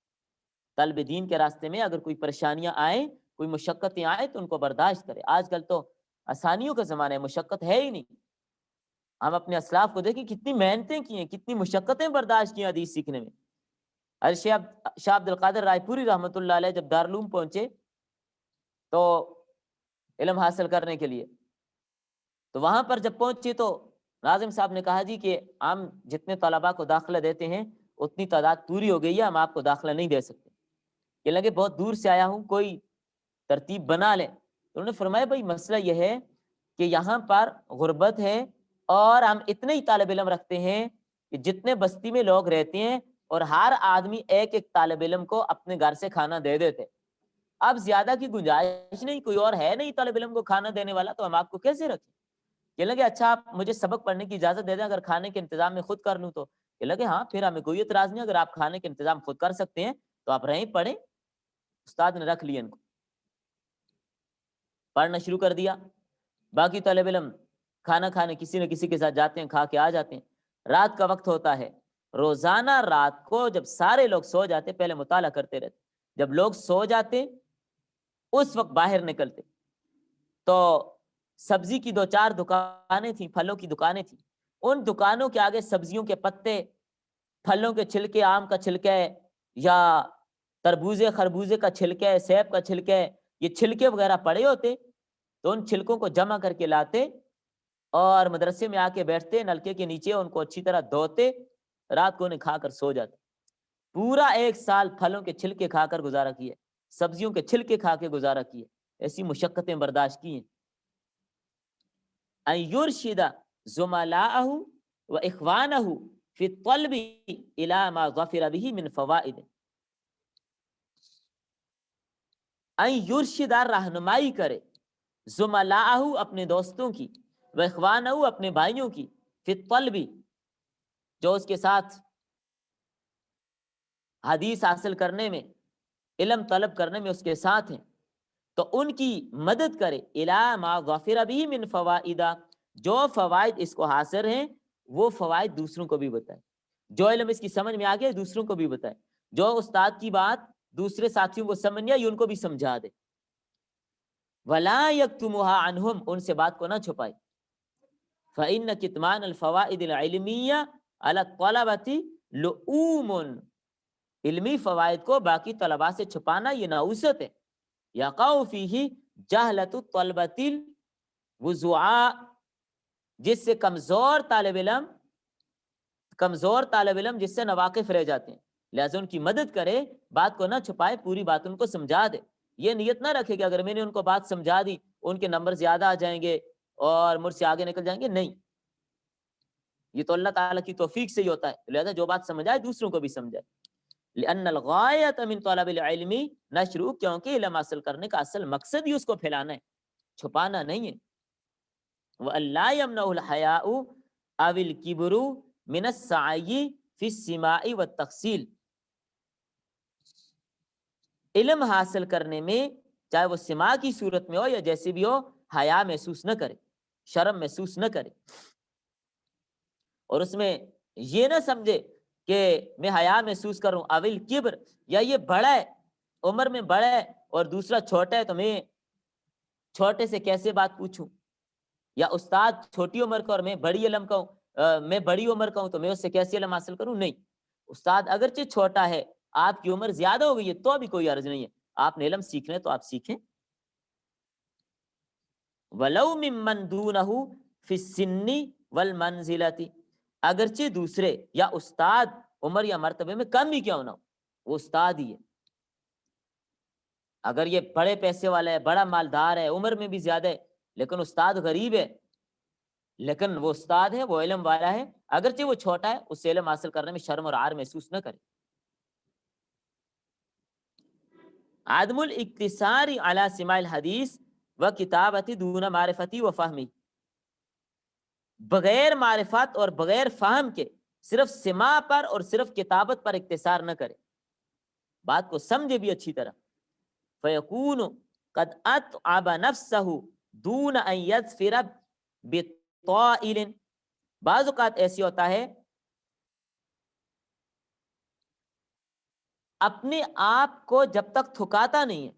طلب دین کے راستے میں اگر کوئی پریشانیاں آئیں، کوئی مشقتیں آئیں تو ان کو برداشت کرے۔ آج کل تو آسانیوں کا زمانہ ہے، مشقت ہے ہی نہیں۔ ہم اپنے اسلاف کو دیکھیں کتنی محنتیں کی ہیں، کتنی مشقتیں برداشت کی ہیں حدیث سیکھنے میں۔ شاہ عبد القادر رائے پوری رحمۃ اللہ علیہ جب دارالعلوم پہنچے تو علم حاصل کرنے کے لیے، تو وہاں پر جب پہنچے تو ناظم صاحب نے کہا جی کہ ہم جتنے طلباء کو داخلہ دیتے ہیں اتنی تعداد پوری ہو گئی ہے، ہم آپ کو داخلہ نہیں دے سکتے۔ کہ لگے بہت دور سے آیا ہوں، کوئی ترتیب بنا لیں۔ تو انہوں نے فرمایا بھائی مسئلہ یہ ہے کہ یہاں پر غربت ہے اور ہم اتنے ہی طالب علم رکھتے ہیں کہ جتنے بستی میں لوگ رہتے ہیں اور ہر آدمی ایک ایک طالب علم کو اپنے گھر سے کھانا دے دیتے، اب زیادہ کی گنجائش نہیں، کوئی اور ہے نہیں طالب علم کو کھانا دینے والا، تو ہم آپ کو کیسے رکھیں؟ کہ لگے اچھا آپ مجھے سبق پڑھنے کی اجازت دے دیں، اگر کھانے کے انتظام میں خود کر لوں تو؟ کہ لگے ہاں پھر ہمیں کوئی اعتراض نہیں، اگر آپ کھانے کے انتظام خود کر سکتے ہیں تو آپ رہیں پڑھیں۔ استاد نے رکھ لیا ان کو، پڑھنا شروع کر دیا۔ باقی طالب علم کھانا کھانے کسی نہ کسی کے ساتھ جاتے ہیں، کھا کے آ جاتے ہیں۔ رات کا وقت ہوتا ہے، روزانہ رات کو جب سارے لوگ سو جاتے پہلے مطالعہ کرتے رہتے، جب لوگ سو جاتے اس وقت باہر نکلتے تو سبزی کی 2-4 دکانیں تھیں، پھلوں کی دکانیں تھیں، ان دکانوں کے آگے سبزیوں کے پتے، پھلوں کے چھلکے، آم کا چھلکا ہے یا تربوزے خربوزے کا چھلکا ہے، سیب کا چھلکا ہے، یہ چھلکے وغیرہ پڑے ہوتے تو ان چھلکوں کو جمع کر کے لاتے اور مدرسے میں آ کے بیٹھتے، نلکے کے نیچے ان کو اچھی طرح دھوتے، رات کو انہیں کھا کر سو جاتے۔ پورا 1 سال پھلوں کے چھلکے کھا کر گزارا کیے، سبزیوں کے چھلکے کھا کے گزارا کیے، ایسی مشقتیں برداشت کی ہیں۔ ان یرشد زملاءہ و اخوانہ فی الطلب الی ما ظفر به من فوائد، ان یرشد رہنمائی کرے، زملاءہ اپنے دوستوں کی، و اخوانہ اپنے بھائیوں کی، فی الطلب جو اس کے ساتھ حدیث حاصل کرنے میں، علم طلب کرنے میں اس کے ساتھ ہیں، تو ان کی مدد کرے، الی ما ظفر به من فوائد، جو فوائد اس کو حاصل ہیں وہ فوائد دوسروں کو بھی بتائے، جو علم اس کی سمجھ میں آ گیا دوسروں کو بھی بتائے، جو استاد کی بات دوسرے ساتھیوں کو سمجھ نہیں آئی ان کو بھی سمجھا دے، ولا یکتمها عنہم، ان سے بات کو نہ چھپائے، فإن کتمان الفوائد العلمیہ علی الطلبۃ لؤوم، علمی فوائد کو باقی طلباء سے چھپانا یہ نعوست ہے، یقع فیہ جہلۃ الطلبۃ الوضعاء، جس سے کمزور طالب علم جس سے ناواقف رہ جاتے ہیں، لہذا ان کی مدد کرے، بات کو نہ چھپائے، پوری بات ان کو سمجھا دے۔ یہ نیت نہ رکھے کہ اگر میں نے ان کو بات سمجھا دی ان کے نمبر زیادہ آ جائیں گے اور مجھ سے آگے نکل جائیں گے، نہیں، یہ تو اللہ تعالیٰ کی توفیق سے ہی ہوتا ہے، لہذا جو بات سمجھائے دوسروں کو بھی سمجھائے۔ لأن الغایۃ من طلب العلم نشر، کیونکہ علم حاصل کرنے کا اصل مقصد ہی اس کو پھیلانا ہے، چھپانا نہیں ہے۔ وَأَلَّا يَمْنَعُ الْحَيَاءُ أَوِ الْكِبْرُ مِنَ السَّعْيِ فِي السِّمَاعِ وَالتَّقْصِيلِ، علم حاصل کرنے میں چاہے وہ سماع کی صورت میں ہو یا جیسے بھی ہو، حیا محسوس نہ کرے، شرم محسوس نہ کرے، اور اس میں یہ نہ سمجھے کہ میں حیا محسوس کروں، اول کبر، یا یہ بڑا ہے، عمر میں بڑا ہے اور دوسرا چھوٹا ہے تو میں چھوٹے سے کیسے بات پوچھوں، یا استاد چھوٹی عمر کا اور میں بڑی علم کا ہوں، میں بڑی عمر کا ہوں تو میں اس سے کیسے علم حاصل کروں؟ نہیں، استاد اگرچہ چھوٹا ہے، آپ کی عمر زیادہ ہو گئی ہے تو بھی کوئی عرض نہیں ہے، آپ نے علم سیکھنا ہے تو آپ سیکھیں۔ وَلَوْ مِمَّنْ دُونَهُ فِي السِّنِّ وَالْمَنْزِلَةِ، اگرچہ دوسرے یا استاد عمر یا مرتبے میں کم ہی کیوں نہ ہو، وہ استاد ہی ہے. اگر یہ بڑے پیسے والا ہے، بڑا مالدار ہے، عمر میں بھی زیادہ ہے، لیکن استاد غریب ہے، لیکن وہ استاد ہے، وہ علم والا ہے، اگرچہ وہ چھوٹا ہے، اس سے علم حاصل کرنے میں شرم اور عار محسوس نہ کرے. عدم الاقتصار علی سماع الحدیث و کتابتی دون معرفتی و فہمی، بغیر معرفت اور بغیر فہم کے صرف سماع پر اور صرف کتابت پر اقتصار نہ کرے، بات کو سمجھے بھی اچھی طرح. فیکون قد اتعب نفسہ دون ان یظفر بطائل، بعض اوقات ایسی ہوتا ہے اپنے آپ کو جب تک تھکاتا نہیں ہے،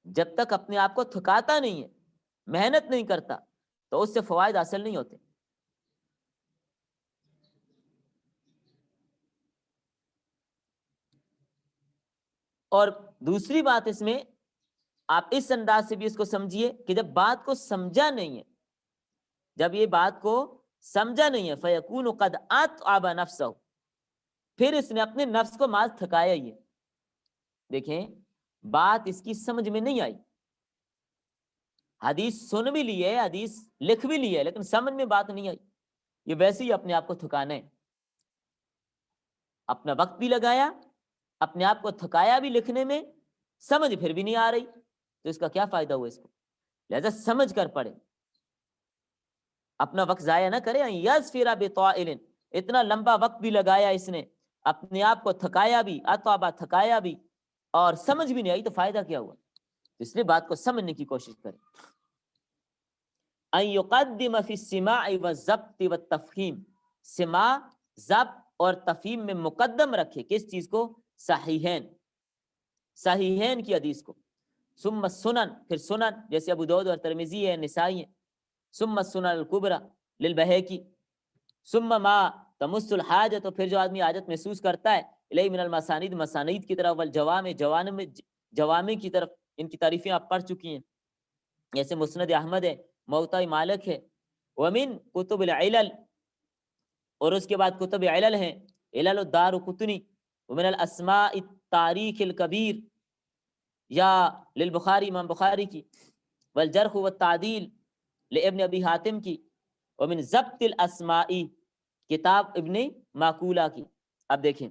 جب تک اپنے آپ کو تھکاتا نہیں ہے، محنت نہیں کرتا، تو اس سے فوائد حاصل نہیں ہوتے. اور دوسری بات اس میں آپ اس انداز سے بھی اس کو سمجھیے کہ جب بات کو سمجھا نہیں ہے، جب یہ بات کو سمجھا نہیں ہے، فَيَكُونُ قَدْ أَتْعَبَ نَفْسَهُ، پھر اس نے اپنے نفس کو ماز تھکایا ہی ہے. دیکھیں بات اس کی سمجھ میں نہیں آئی، حدیث سن بھی لی ہے، حدیث لکھ بھی لی ہے، لیکن سمجھ میں بات نہیں آئی. یہ ویسے ہی اپنے آپ کو تھکانا ہے، اپنا وقت بھی لگایا، اپنے آپ کو تھکایا بھی لکھنے میں، سمجھ پھر بھی نہیں آ رہی، تو اس کا کیا فائدہ ہوا اس کو؟ لہذا سمجھ کر پڑھے، اپنا وقت ضائع نہ کرے. یظفر بطائل، اتنا لمبا وقت بھی لگایا اس نے، اپنے آپ کو تھکایا بھی، اتعبا تھکایا بھی، اور سمجھ بھی نہیں آئی، تو فائدہ کیا ہوا؟ اس لیے بات کو سمجھنے کی کوشش کرے. ان یقدم فی السماع والضبط والتفہیم، سماع، ضبط اور تفہیم میں مقدم رکھے کس چیز کو؟ صحیحین، صحیحین کی حدیث کو. ثم السنن، پھر سنن جیسے ابو داؤد اور ترمذی ہے، نسائی ہے. ثم السنن الکبری للبہیقی. ثم ما تمس الحاجت، تو پھر جو آدمی حاجت محسوس کرتا ہے، الیہ من المسانید، مسانید کی طرف، والجوامع، جوامع کی طرف. ان کی تعریفیں آپ پڑھ چکی ہیں، جیسے مسند احمد ہے، موطا مالک ہے. ومن کتب العلل، اور اس کے بعد کتب علل ہیں، علل الدار قطنی. ومن الاسماء التاریخ الکبیر، یا للبخاری، امام بخاری کی. والجرح والتعدیل لابن ابی حاتم کی. ومن ضبط الاسماء، کتاب ابن معقولہ کی. اب دیکھیں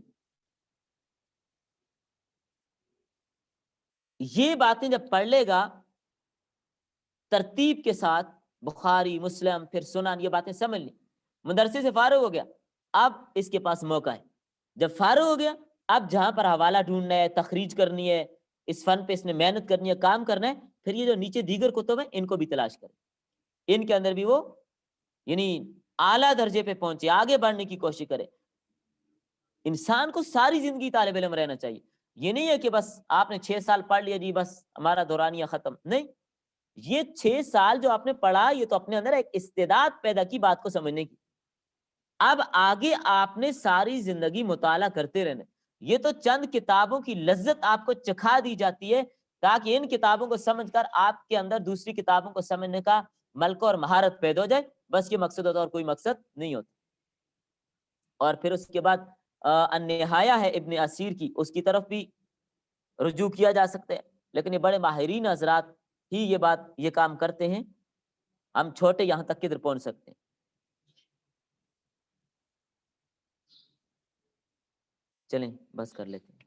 یہ باتیں جب پڑھ لے گا ترتیب کے ساتھ، بخاری، مسلم، پھر سنن، یہ باتیں سمجھ لیں. مدرسے سے فارغ ہو گیا، اب اس کے پاس موقع ہے. جب فارغ ہو گیا، اب جہاں پر حوالہ ڈھونڈنا ہے، تخریج کرنی ہے، اس فن پہ اس نے محنت کرنی ہے، کام کرنا ہے، پھر یہ جو نیچے دیگر کتب ہیں ان کو بھی تلاش کرے، ان کے اندر بھی وہ یعنی اعلیٰ درجے پہ پہنچے، آگے بڑھنے کی کوشش کرے. انسان کو ساری زندگی طالب علم رہنا چاہیے. یہ نہیں ہے کہ بس آپ نے 6 سال پڑھ لیا جی بس ہمارا دورانیہ ختم. نہیں، یہ 6 سال جو آپ نے پڑھا، یہ تو اپنے اندر ایک استعداد پیدا کی بات کو سمجھنے کی. اب آگے آپ نے ساری زندگی مطالعہ کرتے رہنا. یہ تو چند کتابوں کی لذت آپ کو چکھا دی جاتی ہے تاکہ ان کتابوں کو سمجھ کر آپ کے اندر دوسری کتابوں کو سمجھنے کا ملکہ اور مہارت پیدا ہو جائے. بس یہ مقصد ہوتا ہے، اور کوئی مقصد نہیں ہوتا. اور پھر اس کے بعد النہایہ ہے ابن اسیر کی، اس کی طرف بھی رجوع کیا جا سکتا ہے، لیکن یہ بڑے ماہرین حضرات ہی یہ کام کرتے ہیں. ہم چھوٹے یہاں تک کدھر پہنچ سکتے ہیں. چلیں بس کر لیتے ہیں.